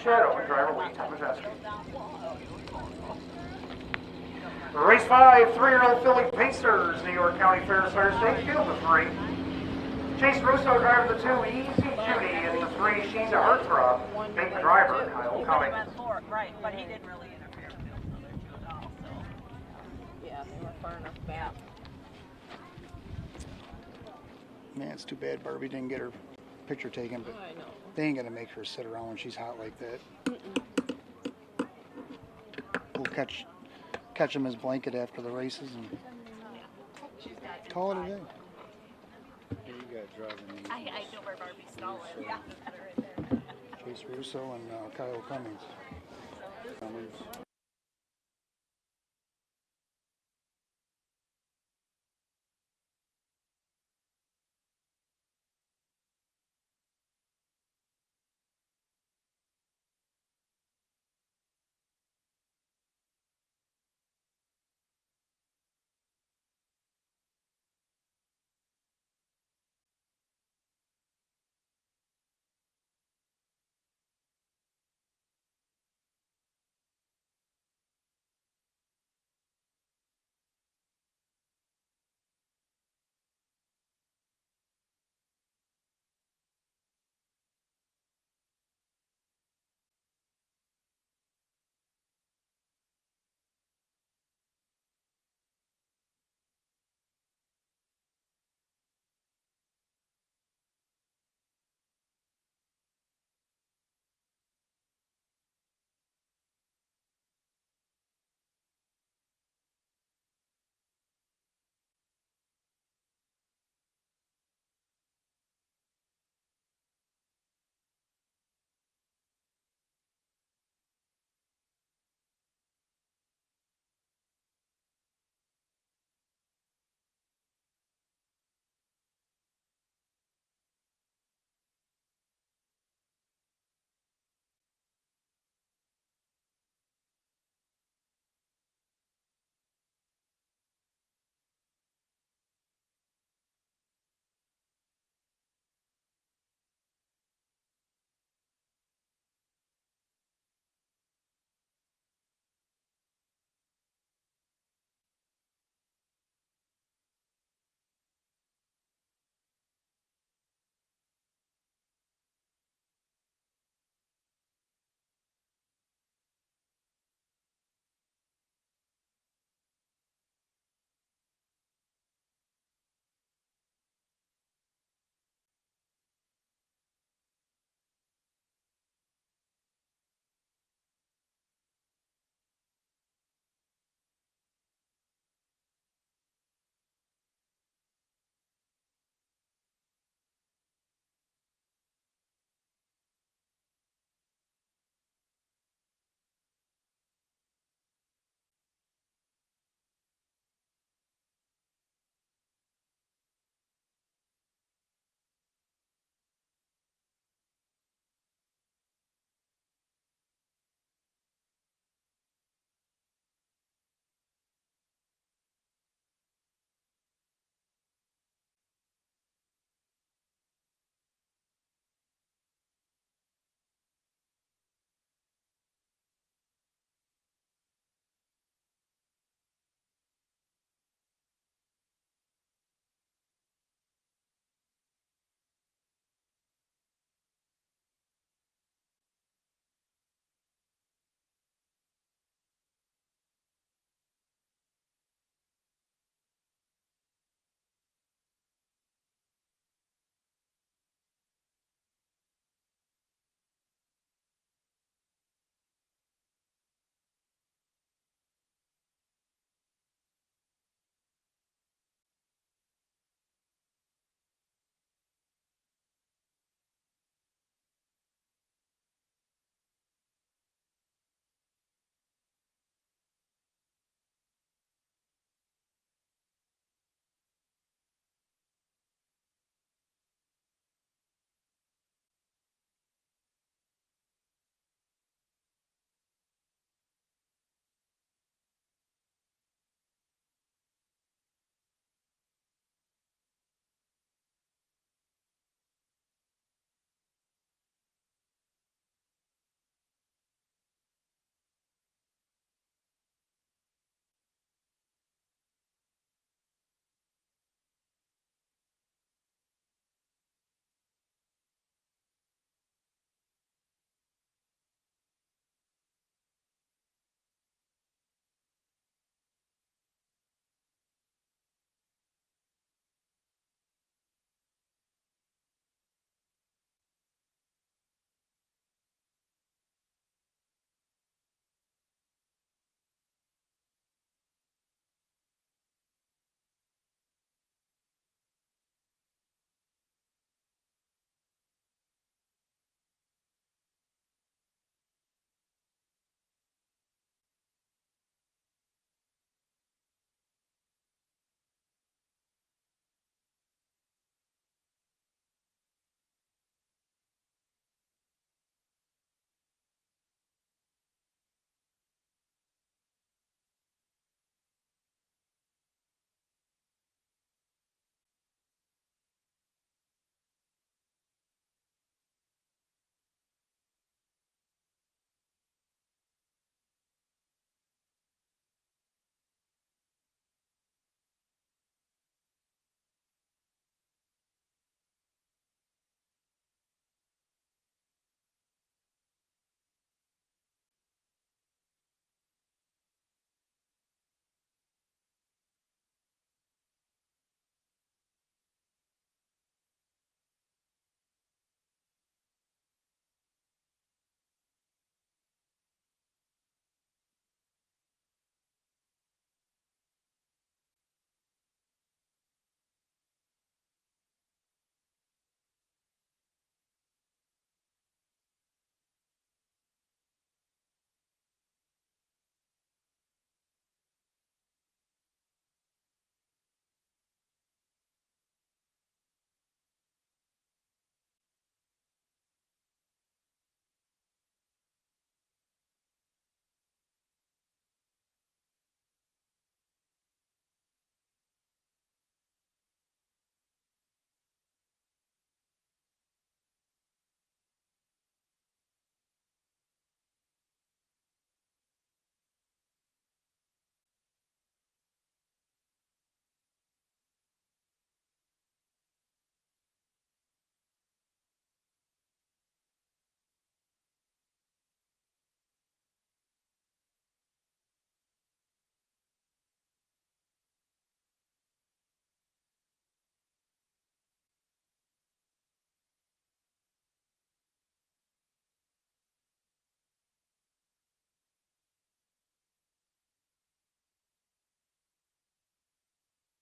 Shadow and driver Lee Tomaseski. Race 5, 3-year-old filly Pacers, New York County Fair State, field of 3. Chase Russo driver the 2, Easy Judy, and the 3, She's a Heartthrob. Big driver, Kyle Cummings. Right, but he didn't really interfere with the other two at all, so. Yeah, they were far enough back. Man, it's too bad Barbie didn't get her picture taken, but I know. they ain't gonna make her sit around when she's hot like that. We'll catch him as blanket after the races and call it a day. You guys driving. I know where Barbie's stall is. Yeah, right there. Chase Russo and Kyle Cummings.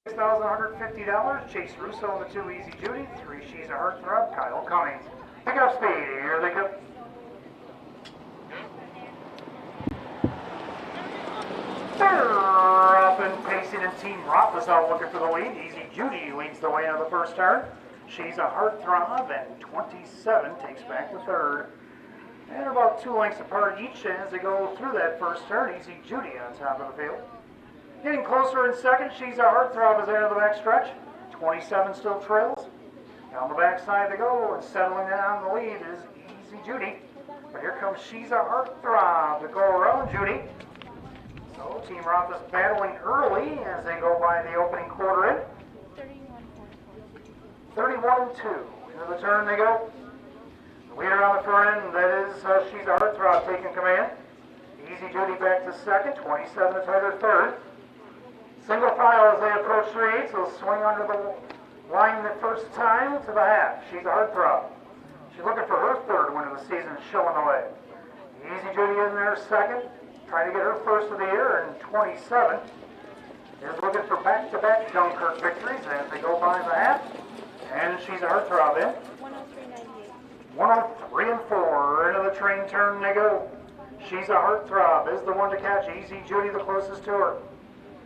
$6,150. Chase Russo in the 2 Easy Judy. 3 She's a Heartthrob. Kyle Cummings. Pick up speed. Here they go. They're up and pacing, and Team Rothfuss out looking for the lead. Easy Judy leads the way into the first turn. She's a Heartthrob, and 27 takes back the third. And about 2 lengths apart each as they go through that first turn. Easy Judy on top of the field. Getting closer in second, She's a Heartthrob is there in the back stretch. 27 still trails. Down the backside they go, and settling in on the lead is Easy Judy. But here comes She's a Heartthrob to go around Judy. So Team Rothfuss battling early as they go by the opening quarter in. 31-2. Into the turn they go. The leader on the far end, that is She's a Heartthrob taking command. Easy Judy back to second, 27 to tighter third. Single file as they approach 3/8, so swing under the line the first time to the half. She's a Heartthrob. She's looking for her third win of the season, showing the way. Easy Judy in there second, trying to get her first of the year, and 27 is looking for back-to-back Dunkirk victories as they go by the half. And She's a Heartthrob in. 103-4. Into the train turn they go. She's a Heartthrob is the one to catch. Easy Judy the closest to her.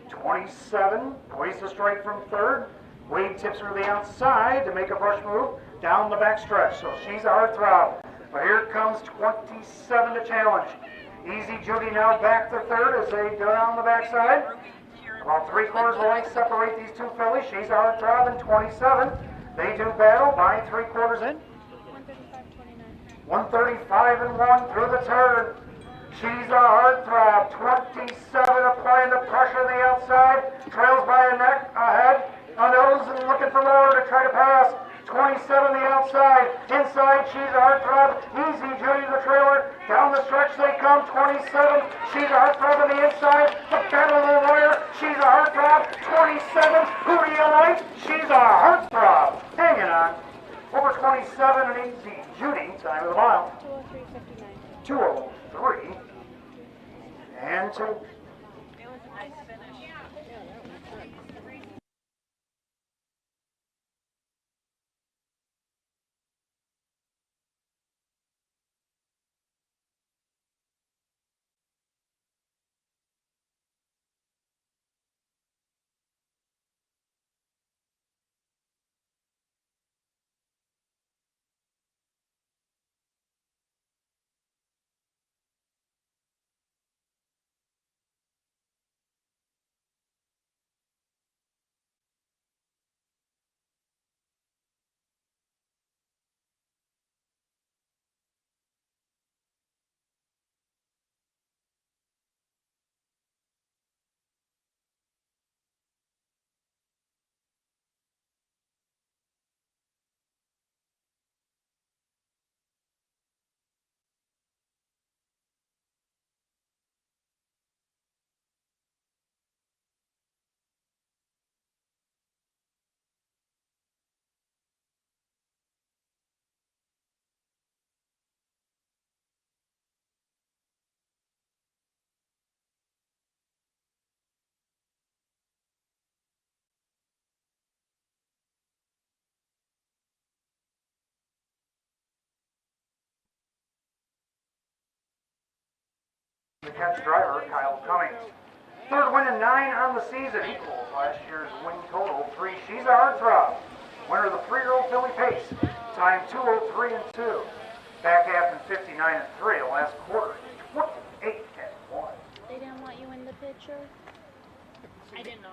27 poised to strike from third. Wade tips her to the outside to make a brush move down the back stretch. So She's a Heartthrob. But here comes 27 to challenge. Easy Judy now back to third as they go down the backside. About 3/4 of a length separate these two fillies. She's a Heartthrob and 27. They do battle by 3/4 in. 135-1 through the turn. She's a Heartthrob. 27 applying the pressure on the outside. Trails by a neck ahead. A nose and looking for more to try to pass. 27 the outside. Inside, She's a Heartthrob. Easy Judy the trailer. Down the stretch they come. 27. She's a Heartthrob on the inside. The battle of the wire. She's a Heartthrob. 27. Who do you like? She's a Heartthrob. Hanging on. Over 27 and Easy Judy. Time of the mile. 2:03 and 2. The catch driver, Kyle Cummings. Third win in 9 on the season, equals last year's win total. 3 She's a Heartthrob. Winner of the 3-year-old filly pace. Time 2:03 and 2. Back half in 59 and 3. The last quarter, 28 and 1. They didn't want you in the picture? I didn't know.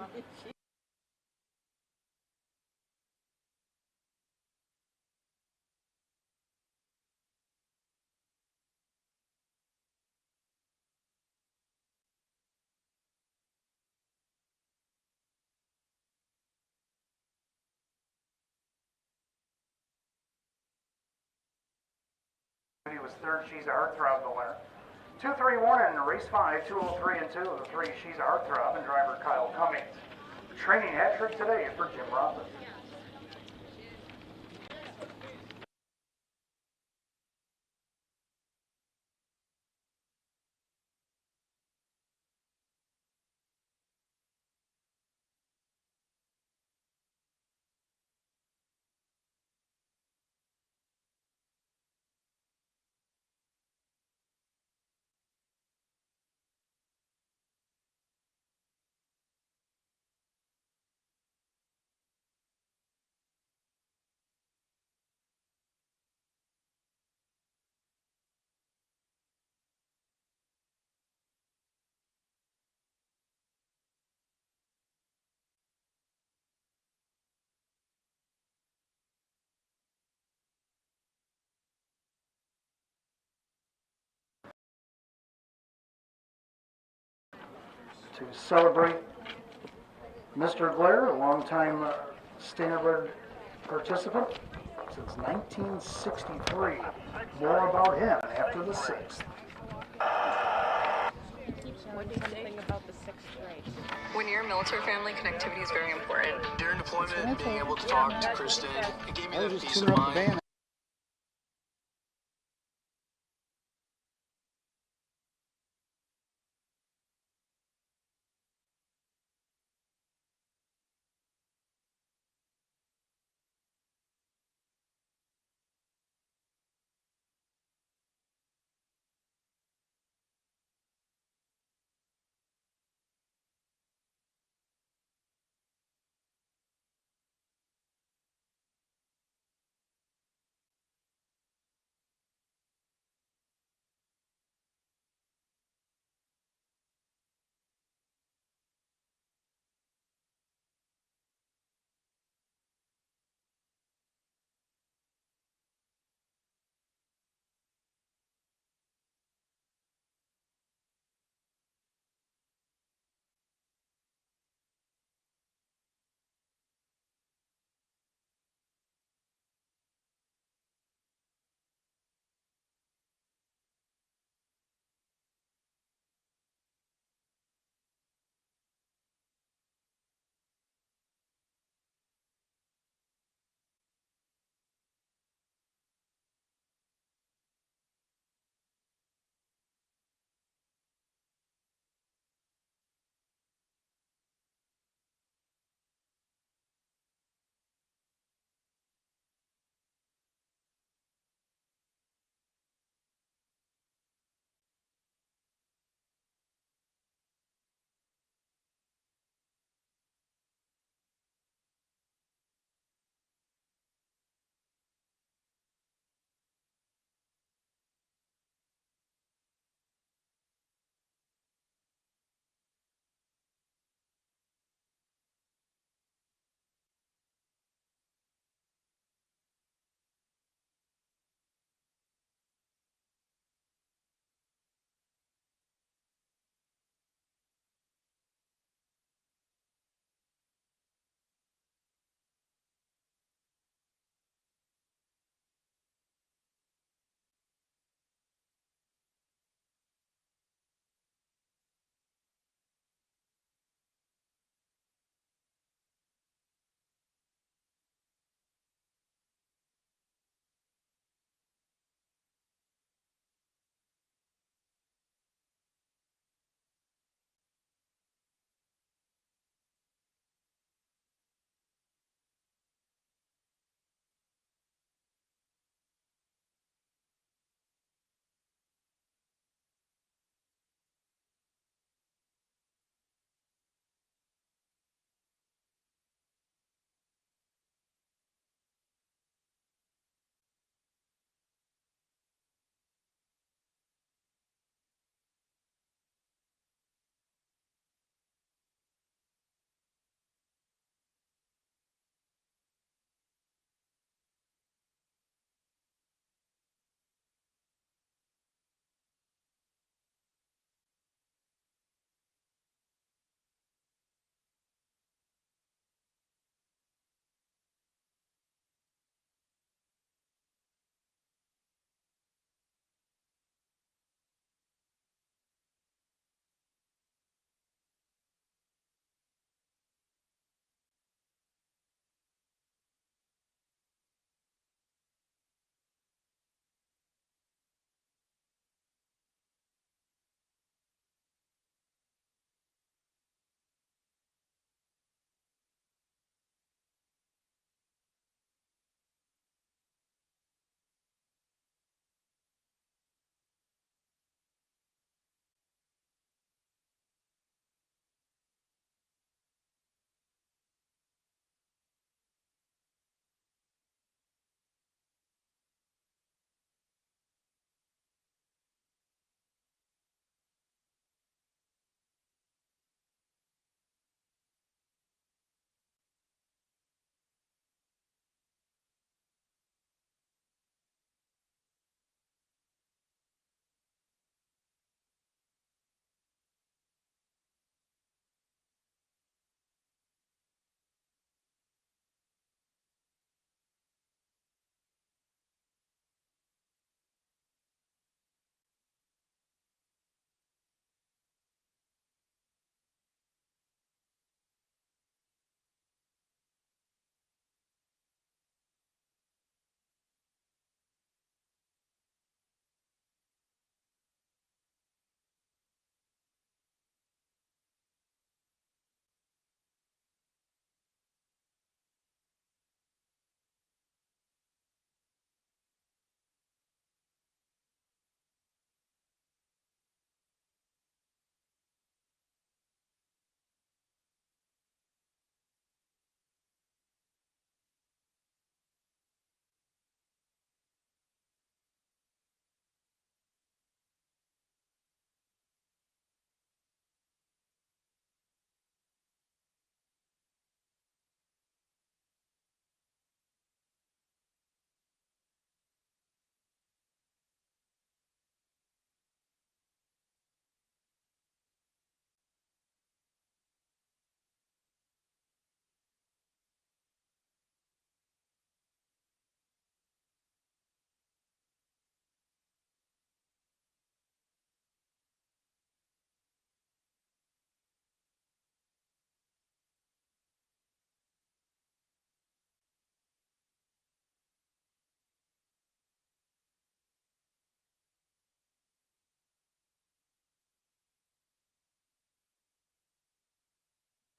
He was third. She's a Heartthrob, the winner. 2-3-1 in race 5, 2:03 and 2 of the 3 She's a Heartthrob, and driver Kyle Cummings. Training hat trick today for Jim Rothfuss. to celebrate Mr. Blair, a longtime standardbred participant since 1963. More about him after the 6th. Something about the 6th grade. When you're a military family, connectivity is very important. During deployment, being able to talk to Kristen, it gave me that peace of Tuning up the mind. band.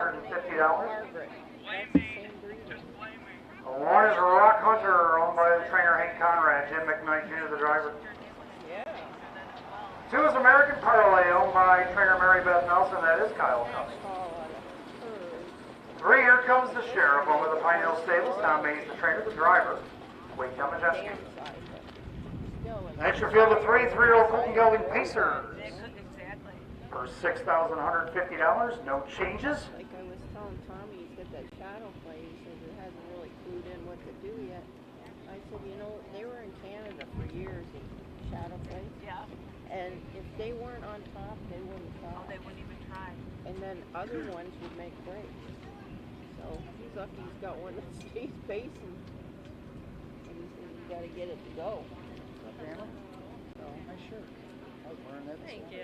$150. Margaret. That's the same breed. One is a Rock Hunter, owned by the trainer Hank Conrad, Jim McKnight Jr., the driver. Yeah. Two is American Parlay, owned by trainer Mary Beth Nelson, that is Kyle Cummings. Three, here comes the Sheriff, owned by the Pine Hill Stables, Tom Mays, the trainer, the driver, Wade Tomajeski. Extra field of three, three-year-old Colton Gelding Pacers. For $6,150, no changes. Like I was telling Tommy, he's got that shadow play. He says it hasn't really clued in what to do yet. I said, you know, they were in Canada for years, shadow play. Yeah. And if they weren't on top, they wouldn't try. Oh, they wouldn't even try. And then other ones would make breaks. So he's lucky he's got one that stays pacing. And he says he's got to get it to go. So I sure. I was wearing that. Thank you.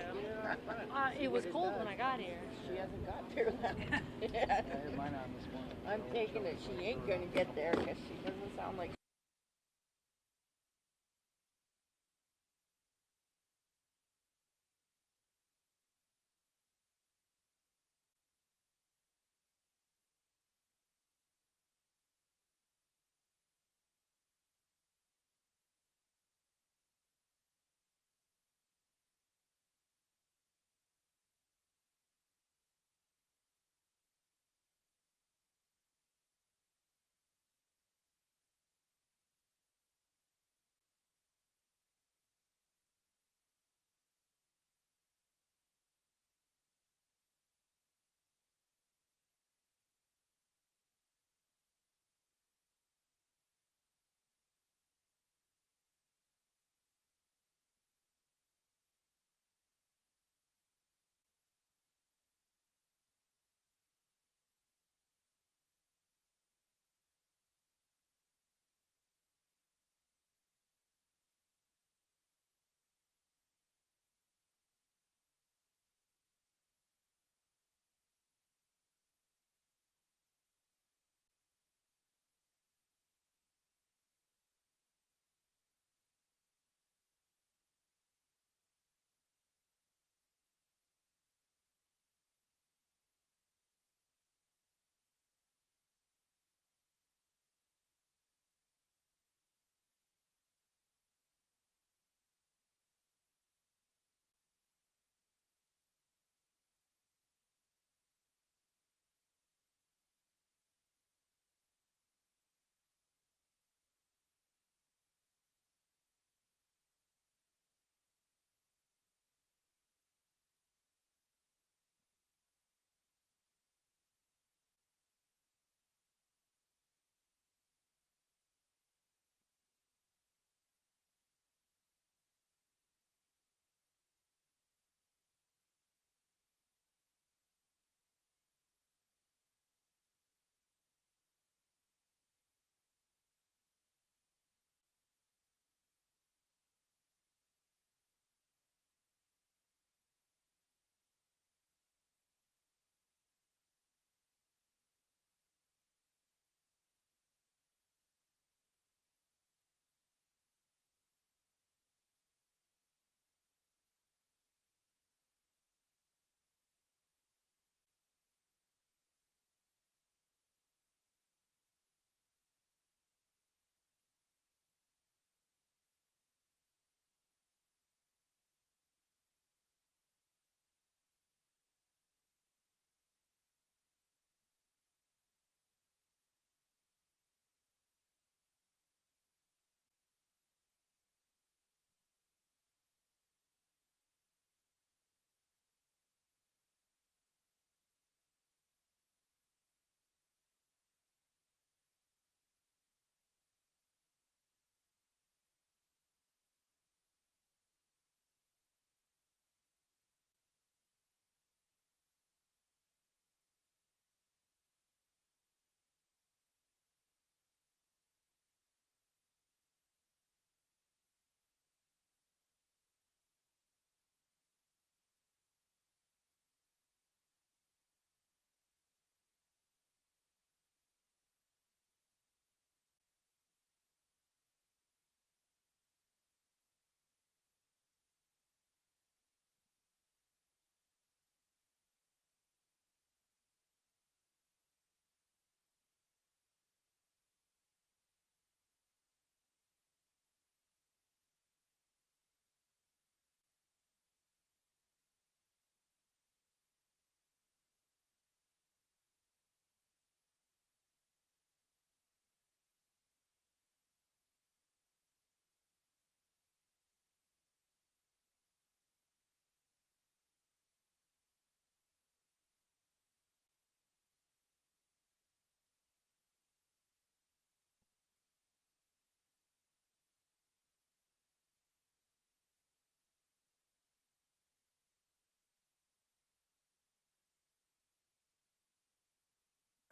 See It was what it cold does. when I got here. She hasn't got there then. I had mine on this morning. I'm taking it she ain't gonna get there because she doesn't sound like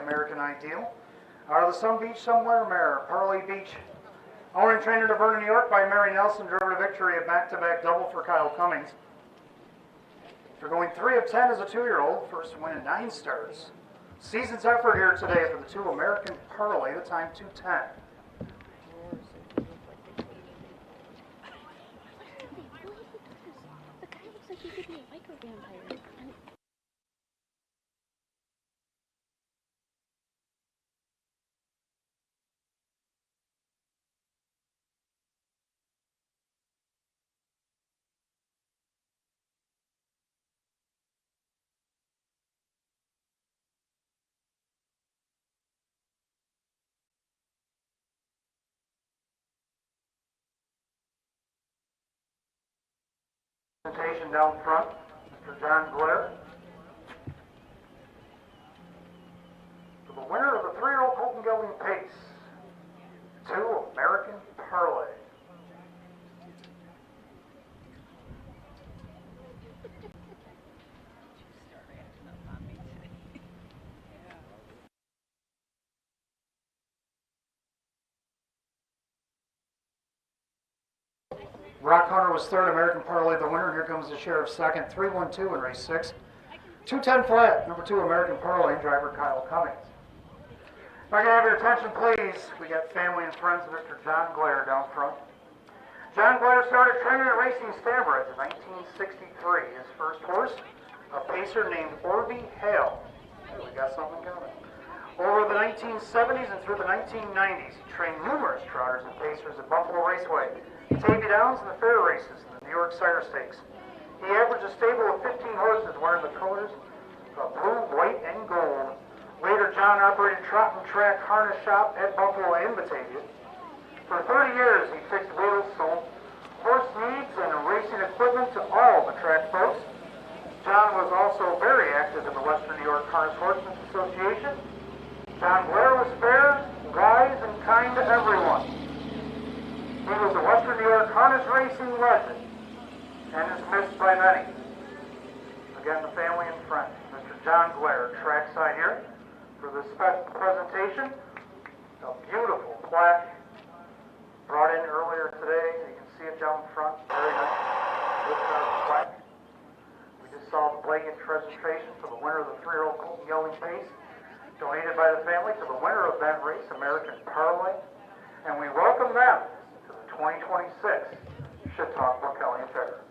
American Ideal. Out of the Sun Beach somewhere, Parley Beach. Owner and trainer to Vernon, New York by Mary Nelson, driver to victory, a back-to-back double for Kyle Cummings. They're going 3 of 10 as a 2-year-old, first win in 9 starts. Season's effort here today for the 2 American Parley, the time 2:10. The guy looks like he could be a micro vampire. Presentation down front, Mr. John Blair. For the winner of the 3-year-old Colton Gelding Pace, 2 American Parley. Rock Hunter was 3rd, American Parley the winner. Here comes the Sheriff 2nd, 3-1-2 in race 6. 2:10 flat, number 2 American Parley, driver Kyle Cummings. If I can have your attention, please, we got family and friends of Mr. John Blair down front. John Blair started training at Racing Standardbred in 1963. His first horse, a pacer named Orby Hale. Hey, we got something coming. Over the 1970s and through the 1990s, he trained numerous trotters and pacers at Buffalo Raceway, Tavy Downs, and the fair races in the New York Cider Stakes. He averaged a stable of 15 horses wearing the colors of blue, white, and gold. Later, John operated Trot and Track Harness Shop at Buffalo and Batavia. For 30 years, he fixed wheels, sold horse needs and racing equipment to all the track folks. John was also very active in the Western New York Harness Horsemen's Association. John Blair was fair, wise, and kind to everyone. He was a Western New York harness racing legend and is missed by many. Again, the family and friends. Mr. John Blair, trackside here for this special presentation. A beautiful plaque brought in earlier today. You can see it down front. Very nice. Good plaque. We just saw the blanket presentation for the winner of the 3-year-old Colton Gelding Pace, donated by the family to the winner of that race, American Parley. And we welcome them to the 2026 Chautauqua County Fair.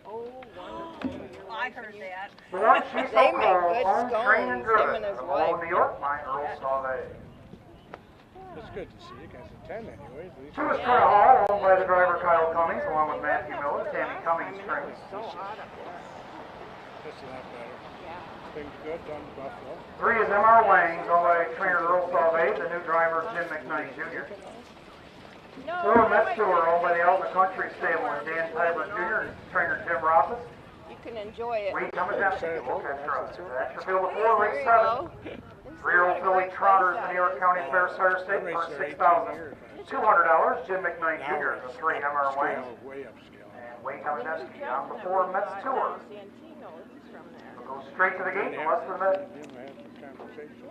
Oh, wonderful. I heard that. The one she's They so make cold, good owned, trained, and scones, him driven. and his From wife. New York, mine Earl Sauvé. It's good to see you guys attend anyways. At least Two is Curtis Hall, owned by the driver Kyle Cummings, along with Matthew Miller, Tammy Cummings trains. So hot up there. That's a lot better. Yeah. Things good down in Buffalo. Three is M.R. Wangs, owned by trainer Earl Sauvé, the new driver Jim McKnight Jr. Four Mets Tour, owned by the Alta Country Stable and Dan Tyler Jr. and trainer Jim Rothis. You can enjoy it. Wade Tomaszewski, will catch her. Extra field of four, There race you 7. go. 3-year-old filly trotters, the New York County Fair Sire State for $6,200. Jim McKnight Jr., the 3 M.R. Wangs. Way upscale. And Wade Tomaszewski on the 4 Mets Tour. Santino, he's from there. We'll go straight to the gate in less than a minute. Jim had some conversation.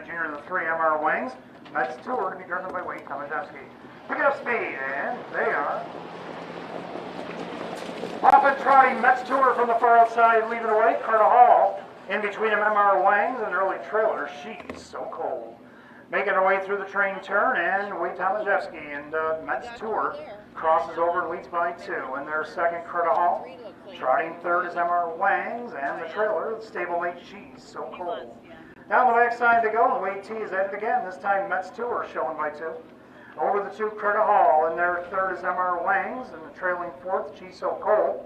Junior and the 3 M.R. Wangs. Mets Tour to be driven by Wade Tomaszewski. Pick up speed, and they are. Off and trotting Mets Tour from the far outside, leaving away. Carter Hall in between them, M.R. Wangs and early trailer. She's so cold. Making her way through the train turn, and Wade Tomaszewski and Mets Tour crosses over and leads by 2. And their second, Carter Hall. Trotting third is M.R. Wangs, and the trailer, stablemate. She's so cold. Down the backside they go, and Wade T is at it again. This time Mets Tour showing by 2. Over the 2, Curtis Hall, and their third is M.R. Wangs, and the trailing fourth, She's So Cold.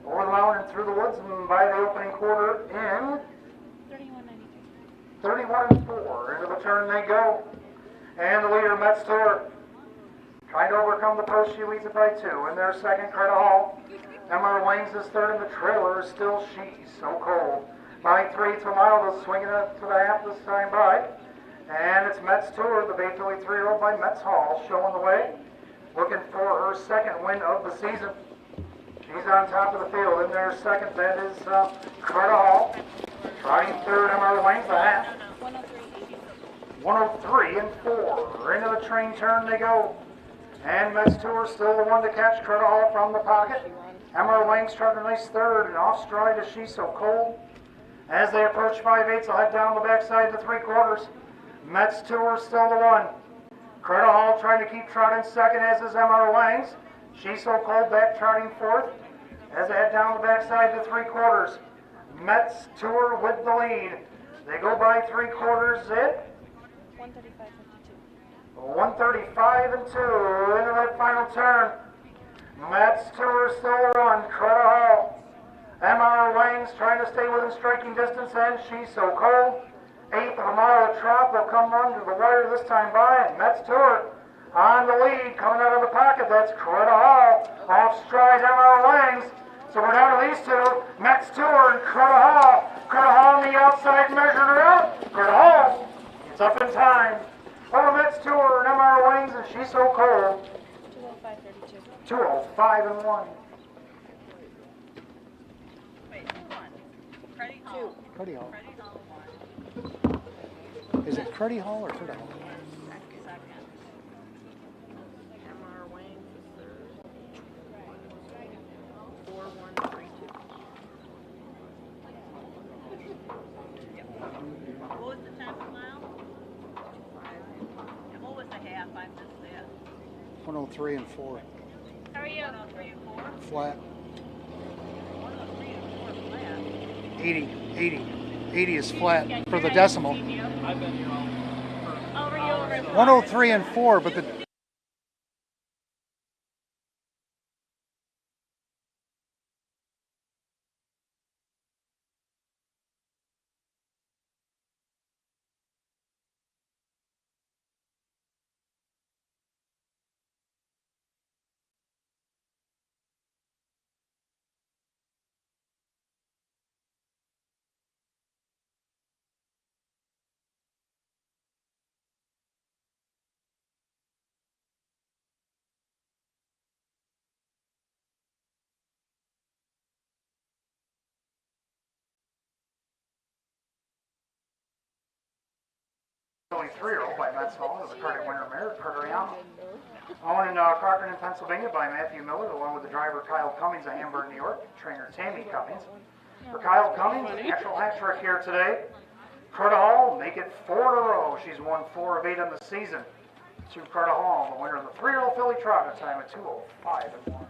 Over the mountain and through the woods, and by the opening quarter in 31 and 4. Into the turn they go. And the leader, Mets Tour, trying to overcome the post. She leads it by 2. And their second, Curtis Hall. M.R. Wangs is third, and the trailer is still She's So Cold. By 3 to a mile, they'll swing it up to the half this time by. And it's Mets Tour, the Bay Philly 3-year-old by Mets Hall, showing the way. Looking for her second win of the season. She's on top of the field. In their second, that is Carter Hall. Trotting third, M.R. Wangs, the half. 103 and 4. Into the train turn they go. And Mets Tour still the one to catch. Carter Hall from the pocket. M.R. Wangs trotting a nice third, and off stride is She's So Cold. As they approach 5/8, they'll head down the backside to 3/4. Mets Tour still the one. Carter Hall trying to keep trotting second, as is M.R. Wangs. She's So Cold back trotting fourth. As they head down the backside to 3/4. Mets Tour with the lead. They go by 3/4 at 135 and 2. Into that final turn. Mets Tour still the one. Carter Hall. M.R. Wangs trying to stay within striking distance, and She's So Cold. 1/8 of a mile of trot. They'll come run to the wire this time by, and Mets Tour on the lead, coming out of the pocket. That's Carter Hall. Off stride, M.R. Wangs. So we're down to these 2, Mets Tour and Carter Hall. Carter Hall on the outside, measuring her out. Carter Hall, it's up in time. Over Mets Tour and M.R. Wangs, and She's So Cold. 2:05 and 1. Curdy Hall. Is it Curdy Hall or Curdy Hall? M.R. Wangs is third. 4132. What was the time per mile? And what was the half? I missed that. 103 and 4. How are you? 103 and 4? Flat. 103 and 4 flat. 80 is flat for the decimal. I've been here all. Over you over. 103 and 4, but the filly 3-year-old by Metz Hall, the Carter winner mare, Carteriano. Owned in Crockerton, Pennsylvania by Matthew Miller, along with the driver Kyle Cummings of Hamburg, New York, trainer Tammy Cummings. For Kyle Cummings, actual hat trick here today. Carter Hall, make it 4 in a row. She's won 4 of 8 on the season. To Carter Hall, the winner of the 3-year-old filly trot, a time of 2:05 and 1.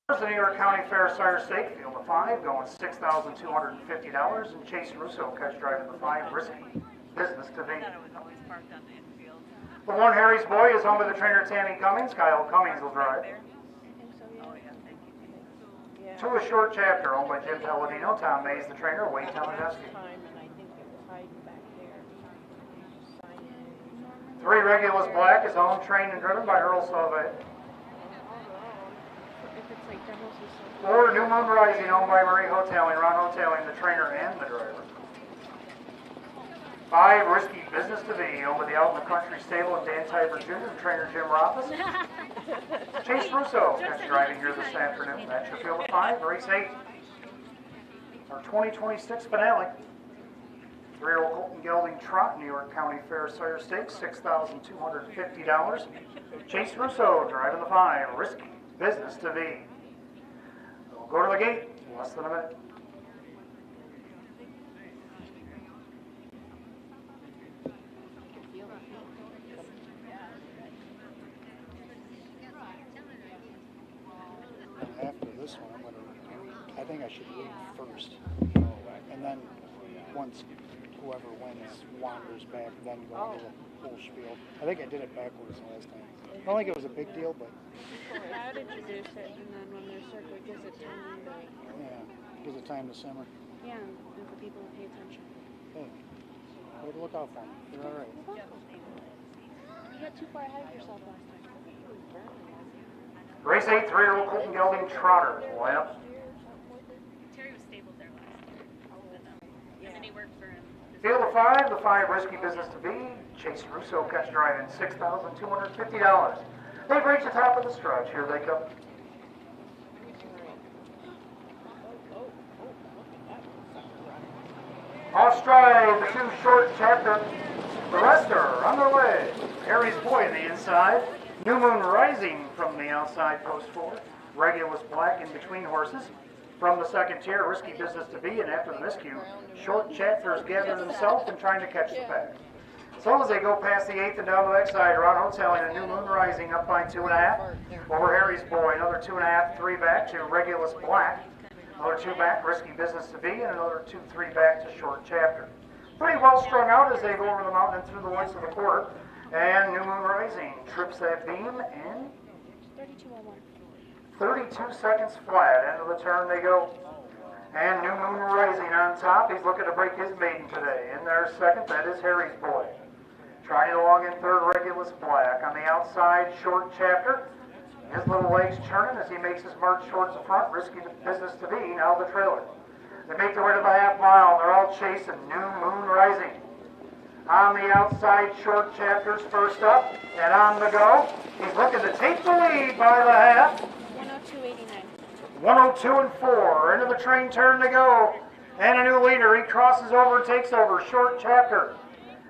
The New York County Fair Sire Stake, field of 5, going $6,250, and Chase Russo catch driving the 5, risky business to be. The 1 Harry's Boy is home with the trainer Tammy Cummings. Kyle Cummings will drive. 2 a short chapter, owned by Jim Palladino. Tom Mays the trainer. Wade Teledeski. 3 Regulus Black is owned, trained, and driven by Earl Sauvé. 4 New Moon Rising, owned by Marie Hoteling, Ron Hoteling, the trainer and the driver. 5 Risky Business to Be, owned by the Out in the Country Stable of Dan Tiber Jr. and trainer Jim Rothus. Chase Russo is driving here this afternoon. That's your field of 5, race 8. Our 2026 finale. 3-year-old Colton Gelding Trot, New York County Fair Sire Stakes, $6,250. Chase Russo driving the 5, Risky Business to Be. We'll go to the gate, less than a minute. After this one, I think I should leave first. And then once whoever wins wanders back, then go into the whole spiel. I think I did it backwards the last time. I don't think it was a big deal, but... I would introduce it, and then when they're circled, it gives it time to... Yeah, gives it time to simmer. Yeah, and for people to pay attention. Hey, way to look out for them. You're all right. You got too far ahead of yourself last time. Race 8, 3-year-old Colton Gelding Trotter. Well, Terry was stabled there last year. And then he worked for him. field of 5, the 5 Risky Business to Be. Chase Russo catch driving, $6,250. They've reached the top of the stretch. Here they come. Off stride, the 2 short chapter. The rest are on their way. Harry's Boy on the inside. New Moon Rising from the outside, post 4. Regulus Black in between horses. From the second tier, Risky Business to Be, and after the miscue, Short Chapter has gathered himself and trying to catch the pack. As long as they go past the 8th and down the backside, Ron Hoteling and New Moon Rising up by 2.5. Over Harry's Boy, another 2.5, 3 back to Regulus Black. Another 2 back, Risky Business to Be, and another 2, 3 back to Short Chapter. Pretty well strung out as they go over the mountain and through the woods of the quarter. And New Moon Rising trips that beam and 32:01. 32 seconds flat. End of the turn they go. And New Moon Rising on top. He's looking to break his maiden today. In there second, that is Harry's Boy. Trying it along in third, Regulus Black. On the outside, Short Chapter. His little legs churning as he makes his march towards the front. Risky Business to Be, now the trailer. They make their way to the half mile. They're all chasing New Moon Rising. On the outside, Short Chapter's first up, and on the go. He's looking to take the lead by the half. 102.89. 102 and 4. Into the train turn to go. And a new leader. He crosses over, takes over. Short Chapter.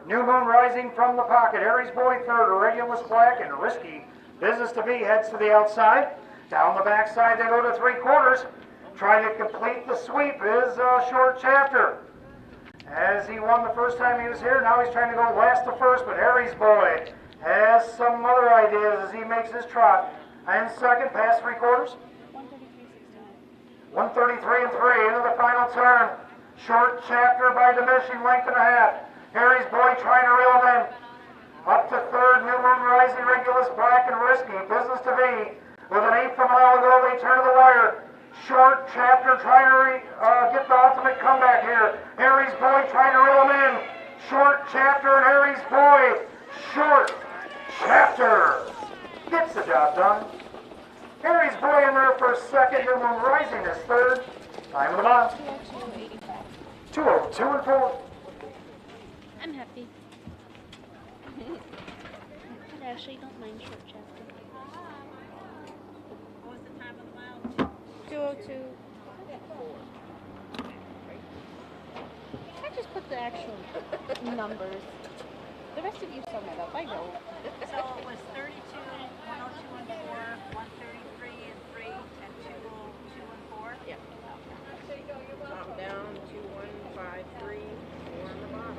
New Moon Rising from the pocket. Harry's Boy third. Regulus Black and Risky Business to Be heads to the outside. Down the backside they go to 3/4. Trying to complete the sweep is Short Chapter. As he won the first time he was here, now he's trying to go last to first, but Harry's Boy has some other ideas as he makes his trot. And second, past 3/4. 133 and 3 into the final turn. Short Chapter by diminishing length and a half. Harry's Boy trying to reel him in. Up to third, New Moon Rising, Regulus Black, and Risky Business to Be. With an 1/8 mile to go, they turn to the wire. Short Chapter trying to get the ultimate comeback here. Harry's Boy trying to reel him in. Short Chapter and Harry's Boy. Short Chapter gets the job done. Harry's Boy in there for second. New Moon Rising is third. Time of the mile. 202.85. 202 and 4. I'm happy. I actually don't mind Short Chapter. What was the time of the mile? 202. I just put the actual numbers. The rest of you sum it up. I know. So it was 32, 102 and 4, 133 and 3, and 202 and 4? Yeah. Top down, 2153, 4 on the bottom.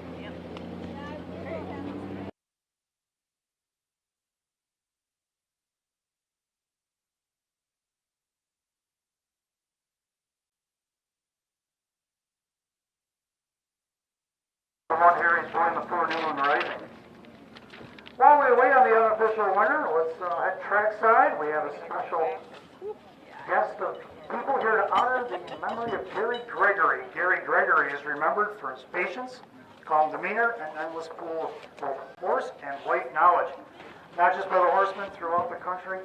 One here, he's joining the Ford New Moon Rising. While we wait on the unofficial winner, let's head trackside. We have a special guest of people here to honor the memory of Gary Gregory. Gary Gregory is remembered for his patience, calm demeanor, and endless pool of both horse and white knowledge. Not just by the horsemen throughout the country.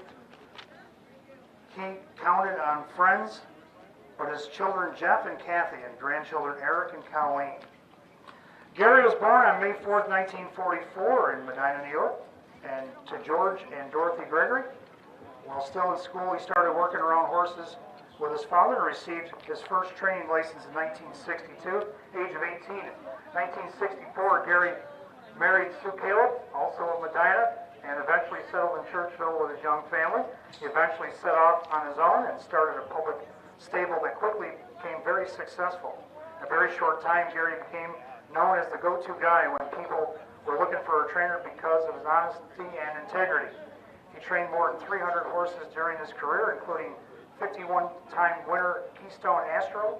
He counted on friends, but his children Jeff and Kathy and grandchildren Eric and Colleen. Gary was born on May 4th, 1944 in Medina, New York, and to George and Dorothy Gregory. While still in school, he started working around horses with his father and received his first training license in 1962, age of 18. In 1964, Gary married Sue Caleb, also of Medina, and eventually settled in Churchville with his young family. He eventually set off on his own and started a public stable that quickly became very successful. In a very short time, Gary became known as the go-to guy when people were looking for a trainer because of his honesty and integrity. He trained more than 300 horses during his career, including 51-time winner Keystone Astro,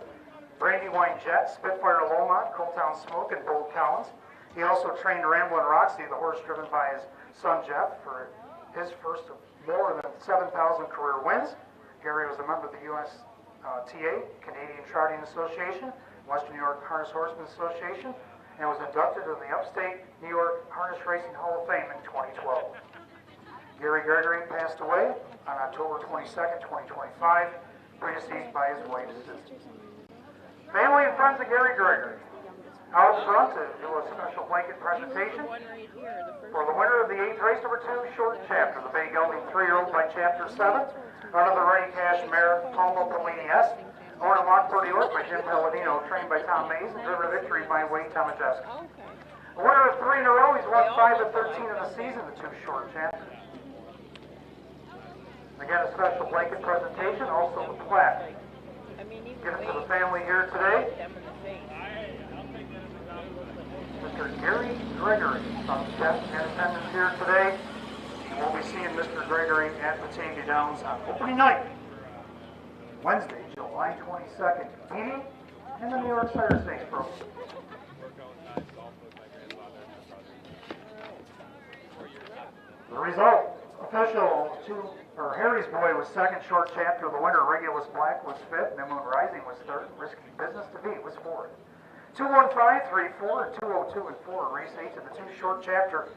Brandywine Jet, Spitfire Lomont, Coaltown Smoke, and Bold Collins. He also trained Ramblin' Roxy, the horse driven by his son Jeff, for his first of more than 7,000 career wins. Gary was a member of the USTA, Canadian Trotting Association, Western New York Harness Horsemen Association, and was inducted into the Upstate New York Harness Racing Hall of Fame in 2012. Gary Gregory passed away on October 22nd, 2025, predeceased by his wife's sister. Family and friends of Gary Gregory. Out front to do a special blanket presentation for the winner of the 8th race, number 2, short chapter, the Bay Gelding 3-year-old by chapter 7, under the Ready Cash mare, Palma Bellini S. Owned and Lockport, New York by Jim Palladino, trained by Tom Mays, and driven to victory by Wade Tomaszewski. A winner of 3 in a row, he's won 5 of 13 in the season, the 2 short chapters. Again, a special blanket presentation, also the plaque. Give it to the family here today. Mr. Gary Gregory, some guests in attendance here today. And we'll be seeing Mr. Gregory at Batavia Downs on opening night, Wednesday, July 22nd, meeting in the New York Cider Stakes program. The result, official, Harry's Boy was second, short chapter. The winner, Regulus Black, was fifth. New Moon Rising was third. Risky Business to Be was fourth. 215-3-4 and 202 and 4. Race 8 to the 2 short chapter.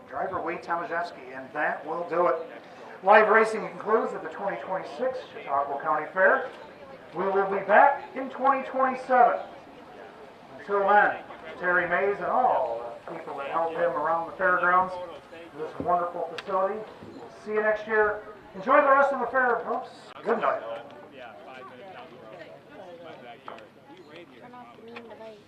Driver Wade Tomaszewski, and that will do it. Live racing concludes at the 2026 Chautauqua County Fair. We will be back in 2027. Until then, Terry Mays and all the people that helped him around the fairgrounds, this wonderful facility. We'll see you next year. Enjoy the rest of the fair, folks. Good night. Turn off the light.